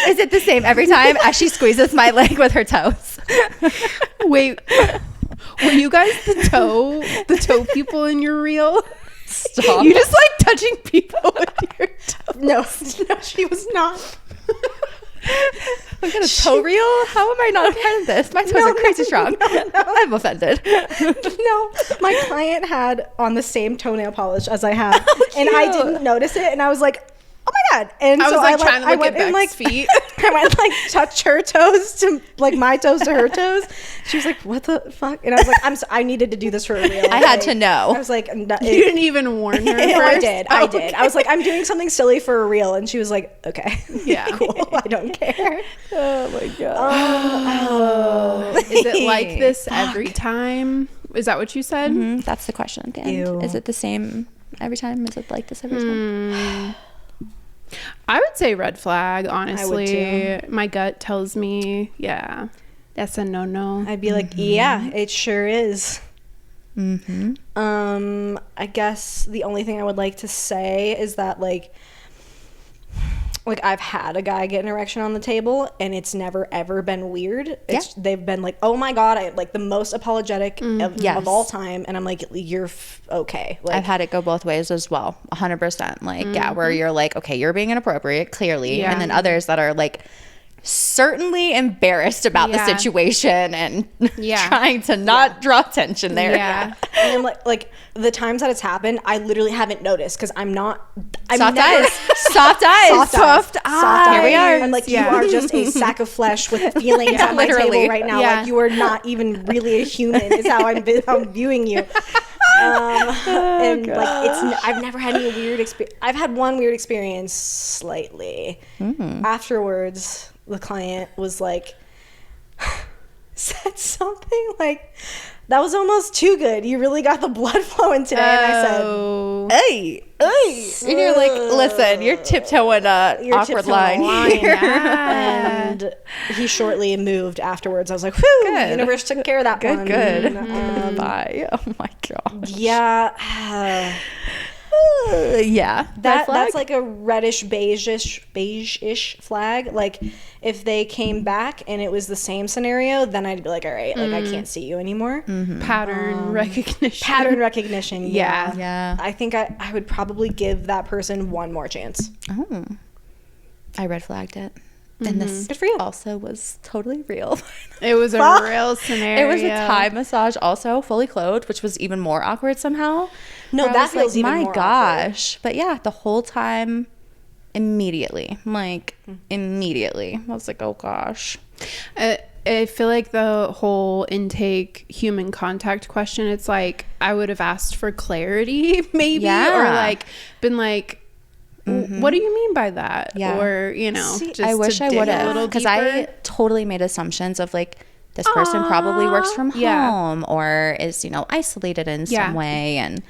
Is it the same every time as she squeezes my leg with her toes? Wait. Were you guys the toe people in your reel? Stop. You just like touching people with your toe. no, she was not. I got a toe reel? How am I not part of this? My toes are crazy strong. I'm offended. No, my client had on the same toenail polish as I have, and I didn't notice it, and I was like, "Oh my god!" And I was so like trying to I look went at and Beck's like feet. I went like touch her toes to like my toes to her toes. She was like, "What the fuck?" And I was like, I needed to do this for a real. I had Like, to know. I was like, You didn't even warn her No, first? I did. I Oh, did. okay. I was like, I'm doing something silly for a reel, and she was like, okay, Yeah. cool. I don't care. Oh my god. Is it like this every time? Is that what you said? That's the question at the end. Ew. Is it the same every time? Is it like this every time? I would say red flag, honestly. too. My gut tells me, yeah, that's a no-no. I'd be like, yeah, it sure is. I guess the only thing I would like to say is that like I've had a guy get an erection on the table and it's never ever been weird. They've been like, oh my god, I like the most apologetic Yes. of all time, and I'm like, you're okay. Like, I've had it go both ways as well. 100%. Like, yeah, where you're like, okay, you're being inappropriate, clearly. Yeah. And then others that are like certainly embarrassed about the situation and trying to not draw attention there. Yeah. And I'm like the times that it's happened, I literally haven't noticed because I'm Soft never, eyes. Soft eyes. Soft eyes. Here we are. I'm like, you are just a sack of flesh with feelings at my table right now. Yeah. Like, you are not even really a human is how I'm viewing you. And like, I've never had any weird experience. I've had one weird experience slightly. Afterwards, the client was like, said something like, that was almost too good. You really got the blood flowing today. And I said, hey. And you're like, listen, you're tiptoeing awkward line here. And he shortly moved afterwards. I was like, whew, the universe took care of that one. Good. Bye. Oh my gosh. Yeah. Yeah. That's like a reddish beige-ish flag. Like, if they came back and it was the same scenario, then I'd be like, all right, like, I can't see you anymore. Pattern recognition. Pattern recognition. Yeah. Yeah. I think I would probably give that person one more chance. Oh. I red flagged it. And this Good for you. also was totally real. It was a real scenario. It was a Thai massage also, fully clothed, which was even more awkward somehow. No, Where I that was feels like, even my more gosh. But yeah, the whole time, immediately. Immediately. I was like, oh gosh. I feel like the whole intake human contact question, it's like I would have asked for clarity maybe, or like been like, what do you mean by that? Yeah. Or, you know, Just I wish I would have, because I totally made assumptions of like, this person probably works from home or is, you know, isolated in some way, and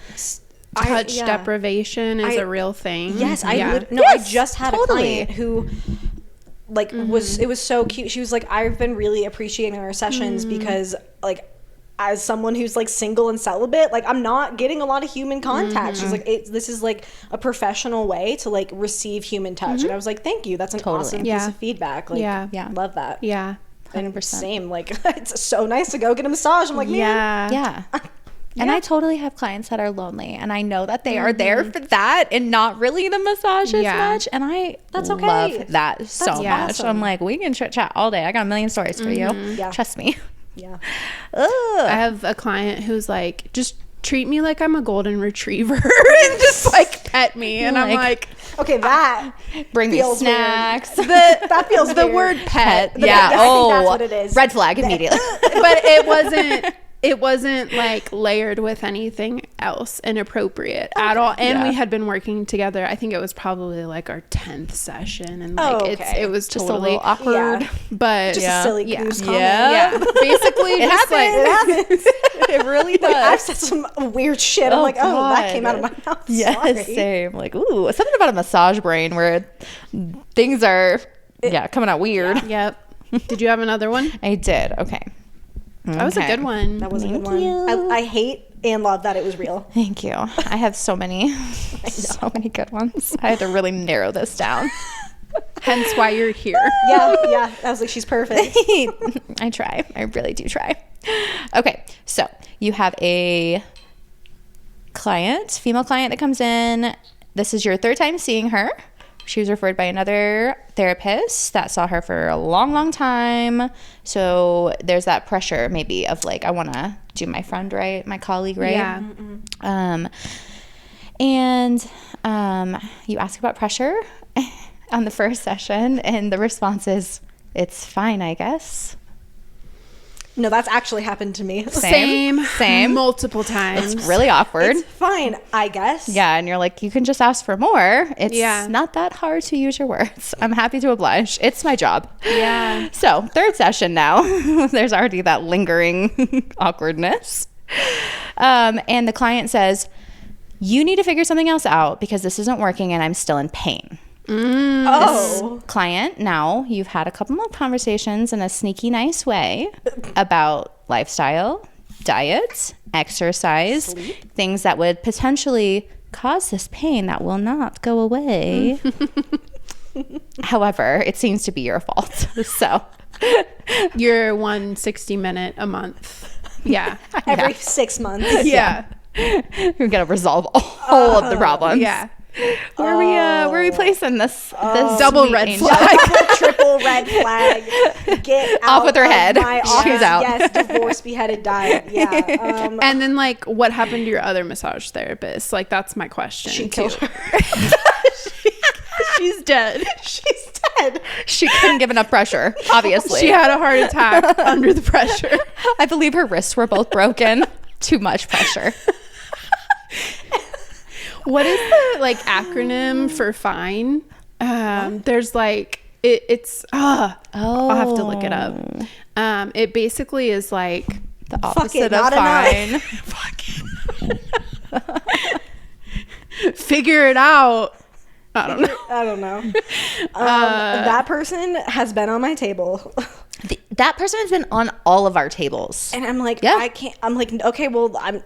touch deprivation is a real thing. Yes, I just had a client who like it was so cute. She was like, I've been really appreciating our sessions because like, as someone who's like single and celibate, like I'm not getting a lot of human contact. She's like, this is like a professional way to like receive human touch. And I was like, thank you. That's an awesome piece of feedback. Like, love that. Yeah. 100%. And same, like, it's so nice to go get a massage. I'm like, man. Yeah. And I totally have clients that are lonely, and I know that they are there for that and not really the massage as much. And I love that so much. awesome. I'm like, we can chit chat all day. I got a million stories for you. Yeah. Trust me. Yeah. I have a client who's like, just treat me like I'm a golden retriever and just like pet me. And I'm like, okay, that bring me snacks. That feels the weird. word pet. I think that's what it is. Red flag immediately. But it wasn't like layered with anything else inappropriate at all. And we had been working together. I think it was probably like our 10th session, and like it was just totally a little awkward. But Just a silly goose comment. Yeah. Basically, It just happens. It really does. Like, I've said some weird shit. I'm like, oh, that came out of my mouth. Yes, Sorry. same. Like, ooh, something about a massage brain where things are coming out weird. Yep. Did you have another one? I did. Okay. That was a good one. That was a good one. I hate and love that it was real. Thank you. I have so many good ones. I had to really narrow this down. Hence why you're here. Yeah. I was like, she's perfect. I try. I really do try. Okay. So you have a female client that comes in. This is your third time seeing her. She was referred by another therapist that saw her for a long, long time. So there's that pressure maybe of like, I want to do my friend right, my colleague right. Yeah. And you ask about pressure on the first session, and the response is, it's fine, I guess. No, that's actually happened to me. Same. Multiple times. It's really awkward. It's fine, I guess. Yeah, and you're like, you can just ask for more. It's not that hard to use your words. I'm happy to oblige. It's my job. Yeah. So, third session now. There's already that lingering awkwardness. And the client says, you need to figure something else out because this isn't working and I'm still in pain. This client, now you've had a couple more conversations in a sneaky nice way about lifestyle, diet, exercise, things that would potentially cause this pain that will not go away. However, it seems to be your fault. So You're 160-minute a month. Yeah. Every 6 months. Yeah. You're going to resolve all of the problems. Yeah. Where are we placing this Double sweet red angel? flag. Triple red flag. Get Off out with her of head. my office. She's out. Yes, divorce, beheaded, died. Yeah. And then like, what happened to your other massage therapist? Like, that's my question. She killed her. She's dead. She's dead. She couldn't give enough pressure, obviously. She had a heart attack under the pressure. I believe her wrists were both broken. Too much pressure. What is the like acronym for fine? There's like I'll have to look it up. It basically is like The Fuck opposite it, of not fine. figure it out. I don't know. I don't know. That person has been on my table. That person has been on all of our tables. And I'm like, Yeah. I can't. I'm like, okay, well, I'm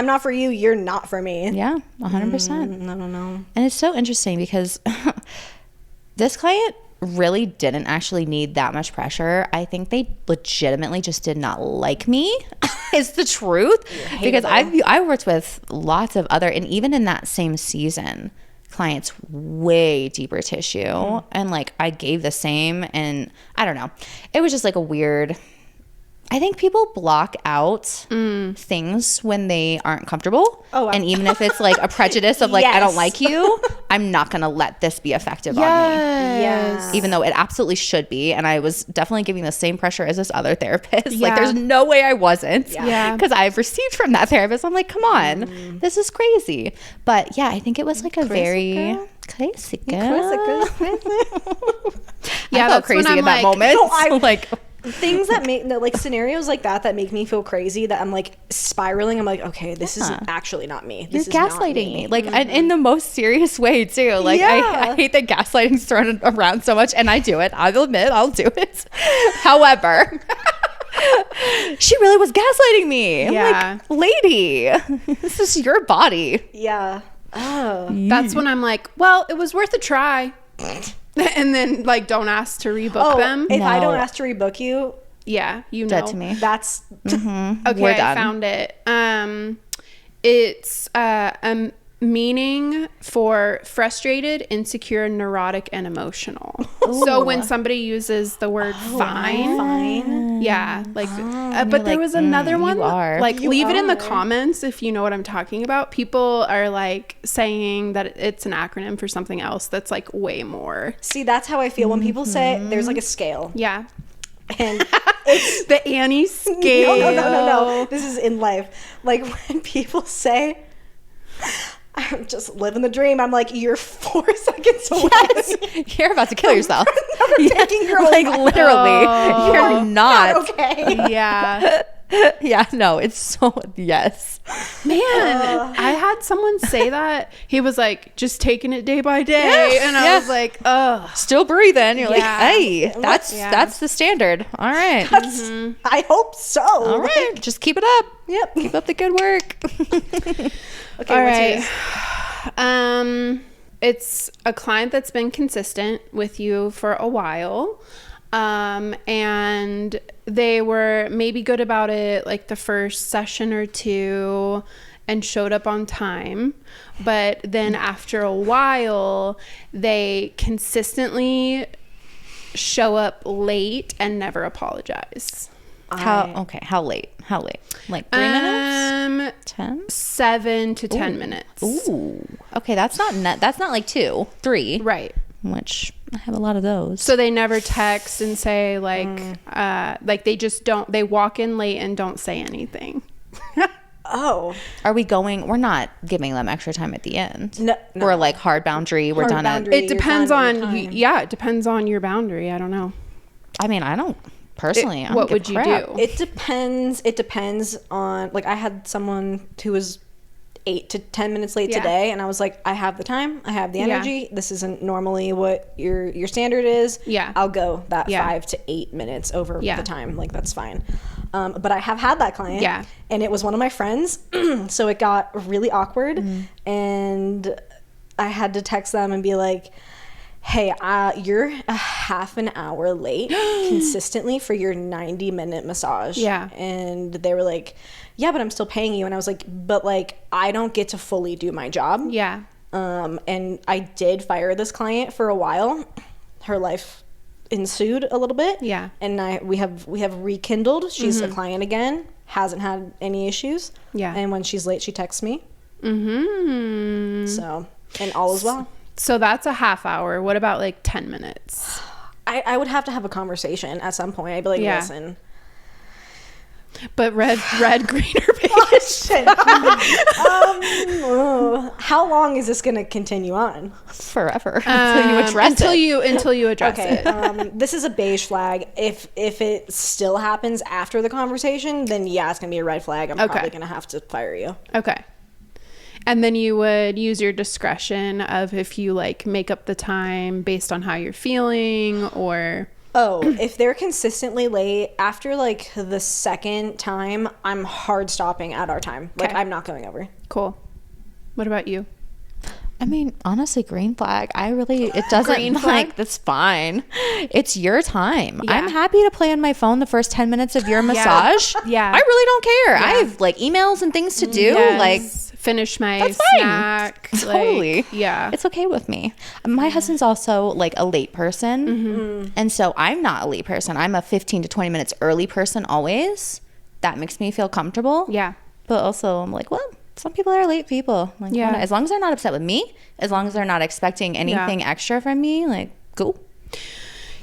not for you. You're not for me. Yeah, 100%. I don't know. And it's so interesting because this client really didn't actually need that much pressure. I think they legitimately just did not like me. Is the truth. Because I worked with lots of other, and even in that same season, clients way deeper tissue, and like I gave the same, and I don't know, it was just like a weird, I think people block out things when they aren't comfortable. And even if it's like a prejudice of like, I don't like you, I'm not gonna let this be effective on me. Yes. Even though it absolutely should be. And I was definitely giving the same pressure as this other therapist. Like there's no way I wasn't. Yeah. Because I've received from that therapist. I'm like, come on, this is crazy. But yeah, I think it was like a very crazy girl. Yeah, I felt that's when crazy I'm in that like, moment. No, I- like Things that make like scenarios like that make me feel crazy, that I'm like spiraling. I'm like, okay, this is actually not me. you're This is not gaslighting me. Like and in the most serious way too. Like I hate that gaslighting's thrown around so much, and I do it. I'll admit I'll do it. However, she really was gaslighting me. I'm like, lady, this is your body. Yeah. Oh. That's when I'm like, well, it was worth a try. And then like, don't ask to rebook them. If I don't ask to rebook you, Yeah, you know. Dead to me. that's Okay, We're I done. found it. It's a meaning for frustrated, insecure, neurotic, and emotional. So when somebody uses the word fine, yeah, like, but there like, was another one. you are. Like, You leave it in the are. comments if you know what I'm talking about. People are like saying that it's an acronym for something else that's like way more. see, that's how I feel when people say there's like a scale, Yeah. and it's The Annie scale. no. This is in life. Like when people say, I'm just living the dream, I'm like, you're 4 seconds away. You're about to kill yourself. Taking your Like own literally, you're not. okay. Yeah. Yeah, no, it's so yes. Man, I had someone say that. He was like, just taking it day by day. And I was like, oh. Still breathing. You're like, Yeah. hey, that's the standard. All right. I hope so. All right. Just keep it up. Yep. Keep up the good work. Okay, All what's right. yours? It's a client that's been consistent with you for a while. And they were maybe good about it like the first session or two and showed up on time. But then after a while, they consistently show up late and never apologize. How late? Like 3 minutes? 10? 7 to 10 minutes. Ooh. Okay, that's not like 2, 3. Right. Which I have a lot of those. So they never text and say like they just don't, they walk in late and don't say anything. Oh. We're not giving them extra time at the end. No. We're like hard boundary. We're Hard done boundary. It depends You're done on, at the time. it depends on your boundary. I don't know. I mean, I don't personally. I don't What give would you crap. do? It depends on, like, I had someone who was 8 to 10 minutes late Yeah. today, and I was like, I have the time, I have the Yeah. energy. This isn't normally what your standard is. Yeah. I'll go that Yeah. 5 to 8 minutes over Yeah. the time. Like, that's fine. But I have had that client. Yeah. And it was one of my friends, so it got really awkward, Mm-hmm. and I had to text them and be like, hey, you're a half an hour late consistently for your 90-minute massage. Yeah. And they were like, yeah, but I'm still paying you. And I was like, but like, I don't get to fully do my job. Yeah. And I did fire this client for a while. Her life ensued a little bit. Yeah. And we have rekindled. She's a client again. Hasn't had any issues. Yeah. And when she's late, she texts me. Mm-hmm. So, and all is well. So that's a half hour. What about like 10 minutes? I would have to have a conversation at some point. I'd be like, Yeah. listen. But red, green, or beige? Oh, shit. How long is this going to continue on? Forever until you address Until you address Okay. it. This is a beige flag. If it still happens after the conversation, then yeah, it's going to be a red flag. I'm probably going to have to fire you. Okay. And then you would use your discretion of if you like make up the time based on how you're feeling or... Oh, if they're consistently late after like the second time, I'm hard stopping at our time. Like I'm not going over. Cool. What about you? I mean, honestly, green flag. It doesn't Green flag? like, that's fine. It's your time. Yeah. I'm happy to play on my phone the first 10 minutes of your massage. Yeah. I really don't care. Yeah. I have like emails and things to do. Yes. Like, finish my that's fine. snack. Totally. Like, yeah. It's okay with me. My husband's also like a late person. And so I'm not a late person. I'm a 15 to 20 minutes early person always. That makes me feel comfortable. Yeah. But also I'm like, well, some people are late people. Like, Yeah. as long as they're not upset with me, as long as they're not expecting anything extra from me, like, cool.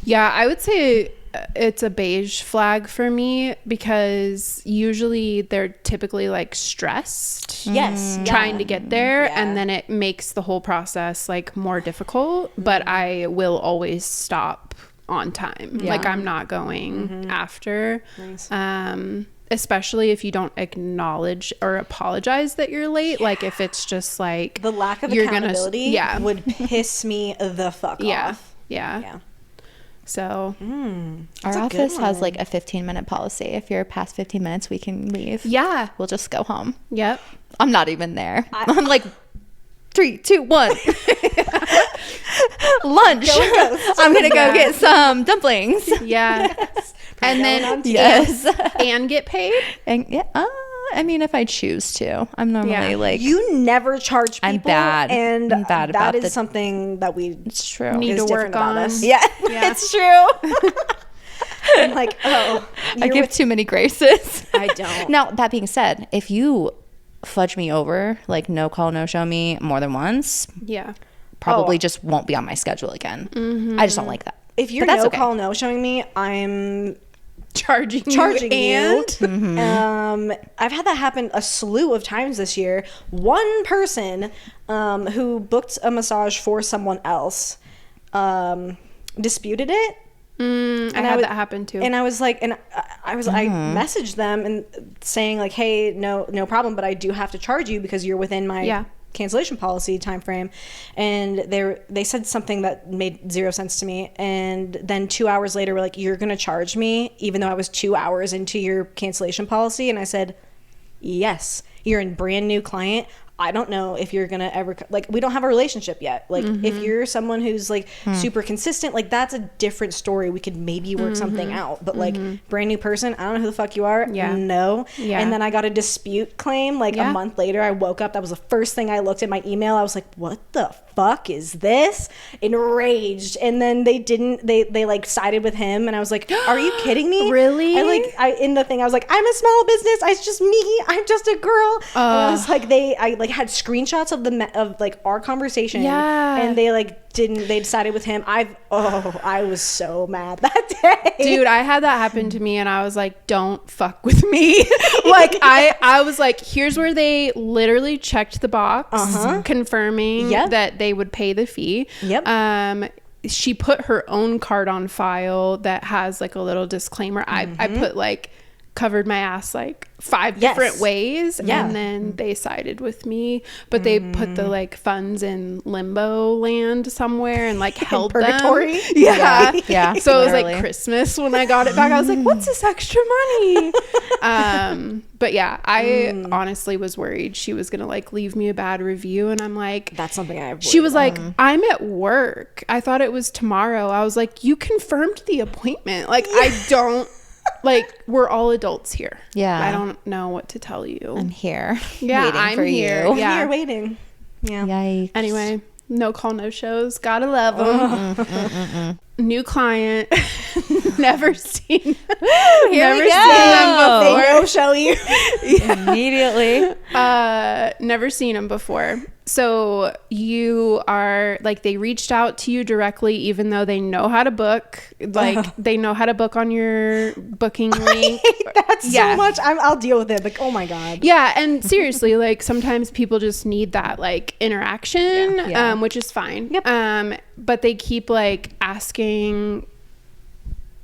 Yeah, I would say it's a beige flag for me because usually they're typically like stressed. Yes. Trying to get there, Yeah. and then it makes the whole process like more difficult, but I will always stop on time. Like I'm not going after. Nice. Especially if you don't acknowledge or apologize that you're late. Like if it's just like The lack of you're accountability would piss me the fuck off. Yeah. So Our a good office has one. like a 15-minute policy. If you're past 15 minutes, we can leave. yeah. We'll just go home. Yep. I'm not even there. I'm like 3, 2, 1. Lunch. I'm gonna go get some dumplings. Yeah. And then Yes. and get paid. And yeah, I mean, if I choose to, I'm normally like, You never charge people. I'm bad. And I'm bad about that is the- something that we it's true. Need is to different work about on. us. Yeah, Yeah. it's true. I'm like, oh, I give too many graces. I don't. Now, that being said, if you fudge me over, like no call, no show me more than once, Yeah. probably just won't be on my schedule again. I just don't like that. If you're But that's no okay. call, no showing me, I'm Charging charging you. you. I've had that happen a slew of times this year. One person who booked a massage for someone else disputed it. I had that happen too. And I was like, I messaged them and saying like, hey, no problem, but I do have to charge you because you're within my cancellation policy time frame. And they said something that made zero sense to me. And then 2 hours later, we're like, you're gonna charge me even though I was 2 hours into your cancellation policy. And I said, yes, you're a brand new client. I don't know if you're gonna ever, like, we don't have a relationship yet. Like, if you're someone who's like super consistent, like that's a different story. We could maybe work something out. But like, brand new person, I don't know who the fuck you are. Yeah. No. Yeah. And then I got a dispute claim like a month later. I woke up. That was the first thing I looked at my email. I was like, what the fuck is this? Enraged. And then they like sided with him. And I was like, are you kidding me? Really? In the thing, I was like, I'm a small business. It's just me. I'm just a girl. And I was like, I had screenshots of like our conversation. Yeah. And they decided with him. I was so mad that day. Dude, I had that happen to me and I was like, don't fuck with me. Like I was like, here's where they literally checked the box confirming that they would pay the fee. Yep. She put her own card on file that has like a little disclaimer. I put like covered my ass like 5 different ways and then they sided with me, but they put the like funds in limbo land somewhere and like held purgatory. them. Yeah. So it was Literally. like Christmas when I got it back. I was like, what's this extra money? But yeah, I honestly was worried she was gonna like leave me a bad review, and I'm like, That's something I she was like, I'm at work. I thought it was tomorrow. I was like, you confirmed the appointment. Like, I don't, like, we're all adults here. Yeah. I don't know what to tell you. I'm here. Yeah, waiting I'm for here. you. Yeah. You're waiting. Yeah. Yikes. Anyway, no call, no shows. Gotta love them. New client. Never seen. Never we seen them go. They before. no show you. Immediately. Never seen them before. So you are like, they reached out to you directly, even though they know how to book. Like they know how to book on your booking link. That's so much. I'll deal with it. Like, oh my God. Yeah, and seriously, like sometimes people just need that like interaction, Yeah. which is fine. Yep. But they keep like asking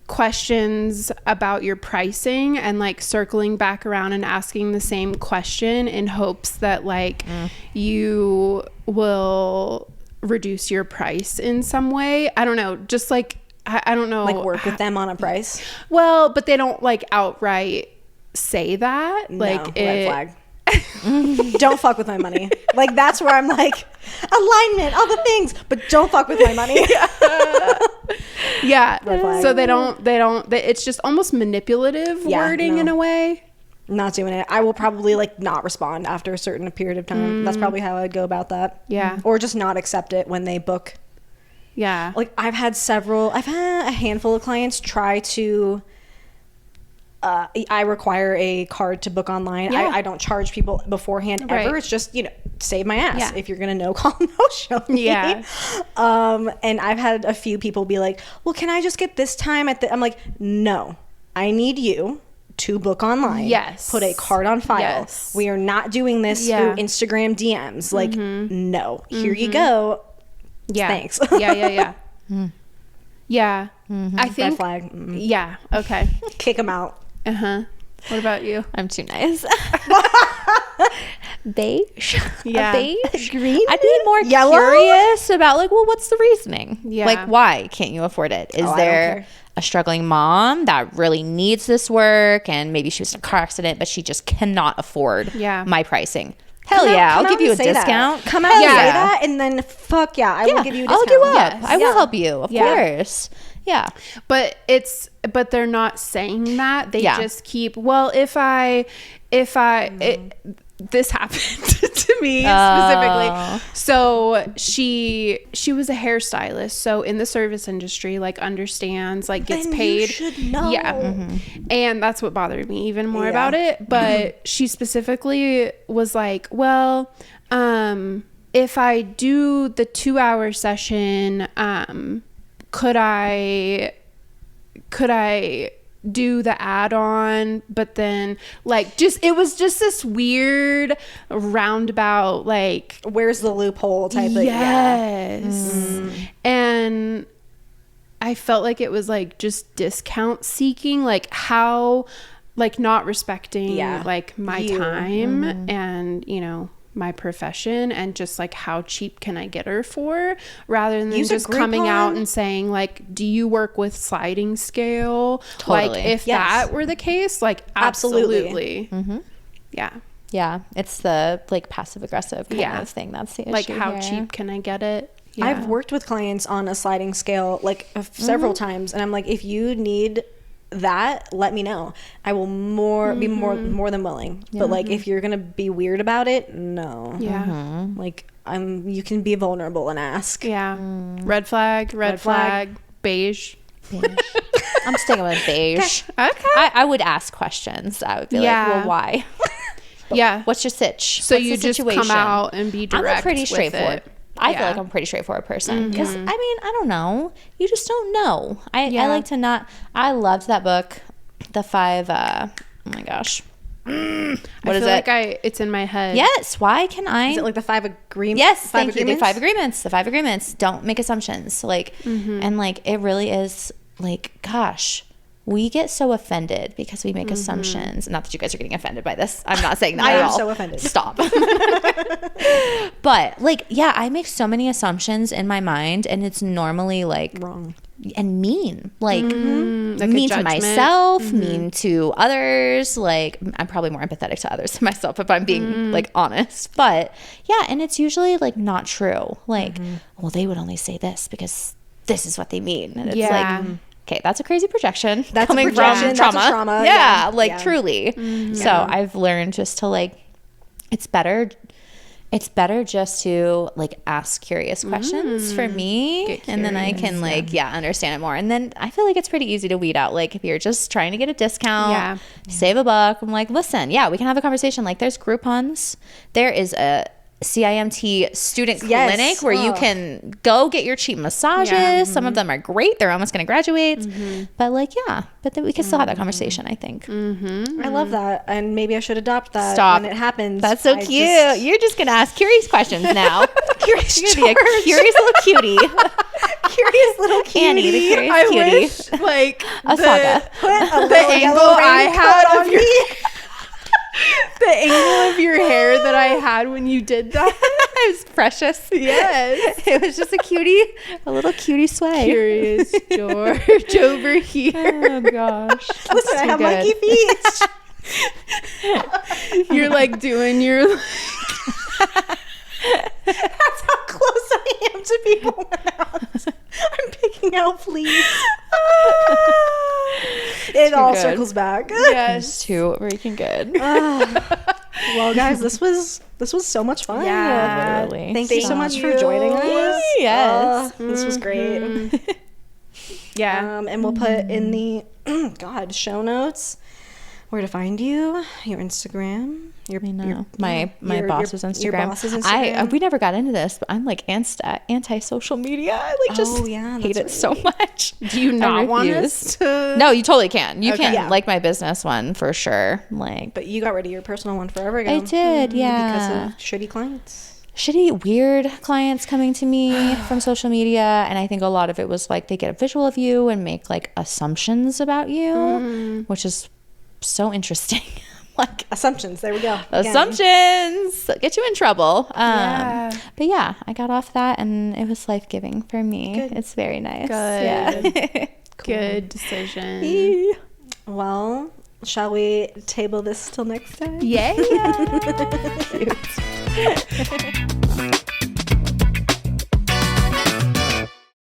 questions about your pricing and like circling back around and asking the same question in hopes that like you will reduce your price in some way. I don't know, just like I don't know, Like work with them on a price. well, but they don't like outright say that. Like no, red flag. Don't fuck with my money. Like that's where I'm like, alignment, all the things, but don't fuck with my money. Yeah. Red flag. So it's just almost manipulative wording in a way. Not doing it. I will probably like not respond after a certain period of time. That's probably how I'd go about that. Yeah. Or just not accept it when they book. Yeah. Like I've had a handful of clients try to I require a card to book online. Yeah. I don't charge people beforehand ever. Right. It's just, save my ass Yeah. if you're going to no call, no show me. Yeah. And I've had a few people be like, well, can I just get this time I'm like, no, I need you to book online. Yes. Put a card on file. Yes. We are not doing this Yeah. through Instagram DMs. Like, no, here you go. Yeah. Thanks. Yeah. Yeah. I Red think. flag. Yeah. Okay. Kick them out. What about you? I'm too nice. Beige? Yeah. Beige? Green? I'd be more Yellow? curious about like, well, what's the reasoning? Yeah. Like, why can't you afford it? Is I don't there care. a struggling mom that really needs this work and maybe she was in a car accident, but she just cannot afford my pricing? Hell yeah, I'll give you a discount. Come out and say that, and then fuck yeah, I will give you a discount. I'll hook you up. Yes. I will help you, of course. Yeah. But they're not saying that. They Yeah. just keep, well, this happened to me specifically. So she was a hairstylist. So in the service industry, like understands, like gets Then paid. you should know. Yeah. And that's what bothered me even more about it. But she specifically was like, well, if I do the 2-hour session, could I do the add-on? But then like it was just this weird roundabout, like, Where's the loophole type of yes. And I felt like it was like just discount seeking, like how, like not respecting like my time and my profession, and just like how cheap can I get her for, rather than Use a just coming out Groupon. and saying like, do you work with sliding scale? Totally. Like if Yes. that were the case, like Absolutely. absolutely. Yeah. Yeah. It's the like passive aggressive kind of thing. That's the issue. Like how here. cheap can I get it? Yeah. I've worked with clients on a sliding scale like several times, and I'm like, if you need that, let me know. I will be more than willing. But like if you're gonna be weird about it, no. Yeah. Like you can be vulnerable and ask. Yeah. Red flag, red flag, beige. Beige. I'm sticking with beige. Okay. I would ask questions. I would be like, well, why? Yeah. What's your sitch? So What's you the just situation? come out and be direct. I'm a pretty with straightforward. it. I feel like I'm a pretty straightforward person because I mean, I don't know. You just don't know. I like to not. I loved that book, the 5. Oh my gosh, what I is feel it? like it's in my head. Yes. Why can I? Is it like the 5 agreements? Yes, 5 thank you. The agreements? 5 agreements. The 5 agreements. Don't make assumptions. Like, and like it really is like, gosh, we get so offended because we make assumptions. Not that you guys are getting offended by this. I'm not saying that I at am all. so offended. Stop. But like, yeah, I make so many assumptions in my mind, and it's normally like Wrong. and mean, like Like a mean to judgment. myself, mean to others. Like I'm probably more empathetic to others than myself if I'm being like honest. But yeah, and it's usually like not true. Like, well, they would only say this because this is what they mean, and it's like, okay, that's a crazy projection. That's a coming projection, from that's a trauma. trauma. Yeah, Yeah. like Yeah. truly. So I've learned just to like, it's better it's better just to like ask curious questions for me, and then I can like understand it more. And then I feel like it's pretty easy to weed out. Like if you're just trying to get a discount, save a buck, I'm like, listen, we can have a conversation. Like there's Groupons. There is a CIMT student clinic where you can go get your cheap massages. Some of them are great. They're almost going to graduate. But like, but then we can still have that conversation, I think. I love that. And maybe I should adopt that when it happens. That's so cute. You're just going to ask curious questions now. Curious You're going to be a curious little cutie. Curious little cutie. Annie, the curious I cutie. wish like A saga. Put a the angle I had of your me. the angle of your hair that I had when you did that. It was precious. Yes. It was just a little cutie sway. Curious George over here. Oh gosh. Listen, I have monkey feet. You're like doing your That's how close I am to people without. I'm picking out fleas. It all good. circles back. yes. It's too freaking good. Well, guys, this was so much fun. Yeah. Literally. Thank you so much for joining us. Yes. This was great. Yeah. And we'll put in the show notes where to find you, your Instagram, my boss's Instagram. Your boss's Instagram. We never got into this, but I'm like anti social media. I like just hate it so much. Do you not want us to? No, you totally can. You can Yeah. like my business one for sure. Like, But you got rid of your personal one forever ago. I did, Because of shitty clients. shitty, weird clients coming to me from social media. And I think a lot of it was like they get a visual of you and make like assumptions about you, which is so interesting. Like Assumptions. There we go. assumptions get you in trouble. Yeah. But yeah, I got off that and it was life-giving for me. Good. It's very nice. Good. Yeah. Good decision. Well, shall we table this till next time? Yeah. Cute.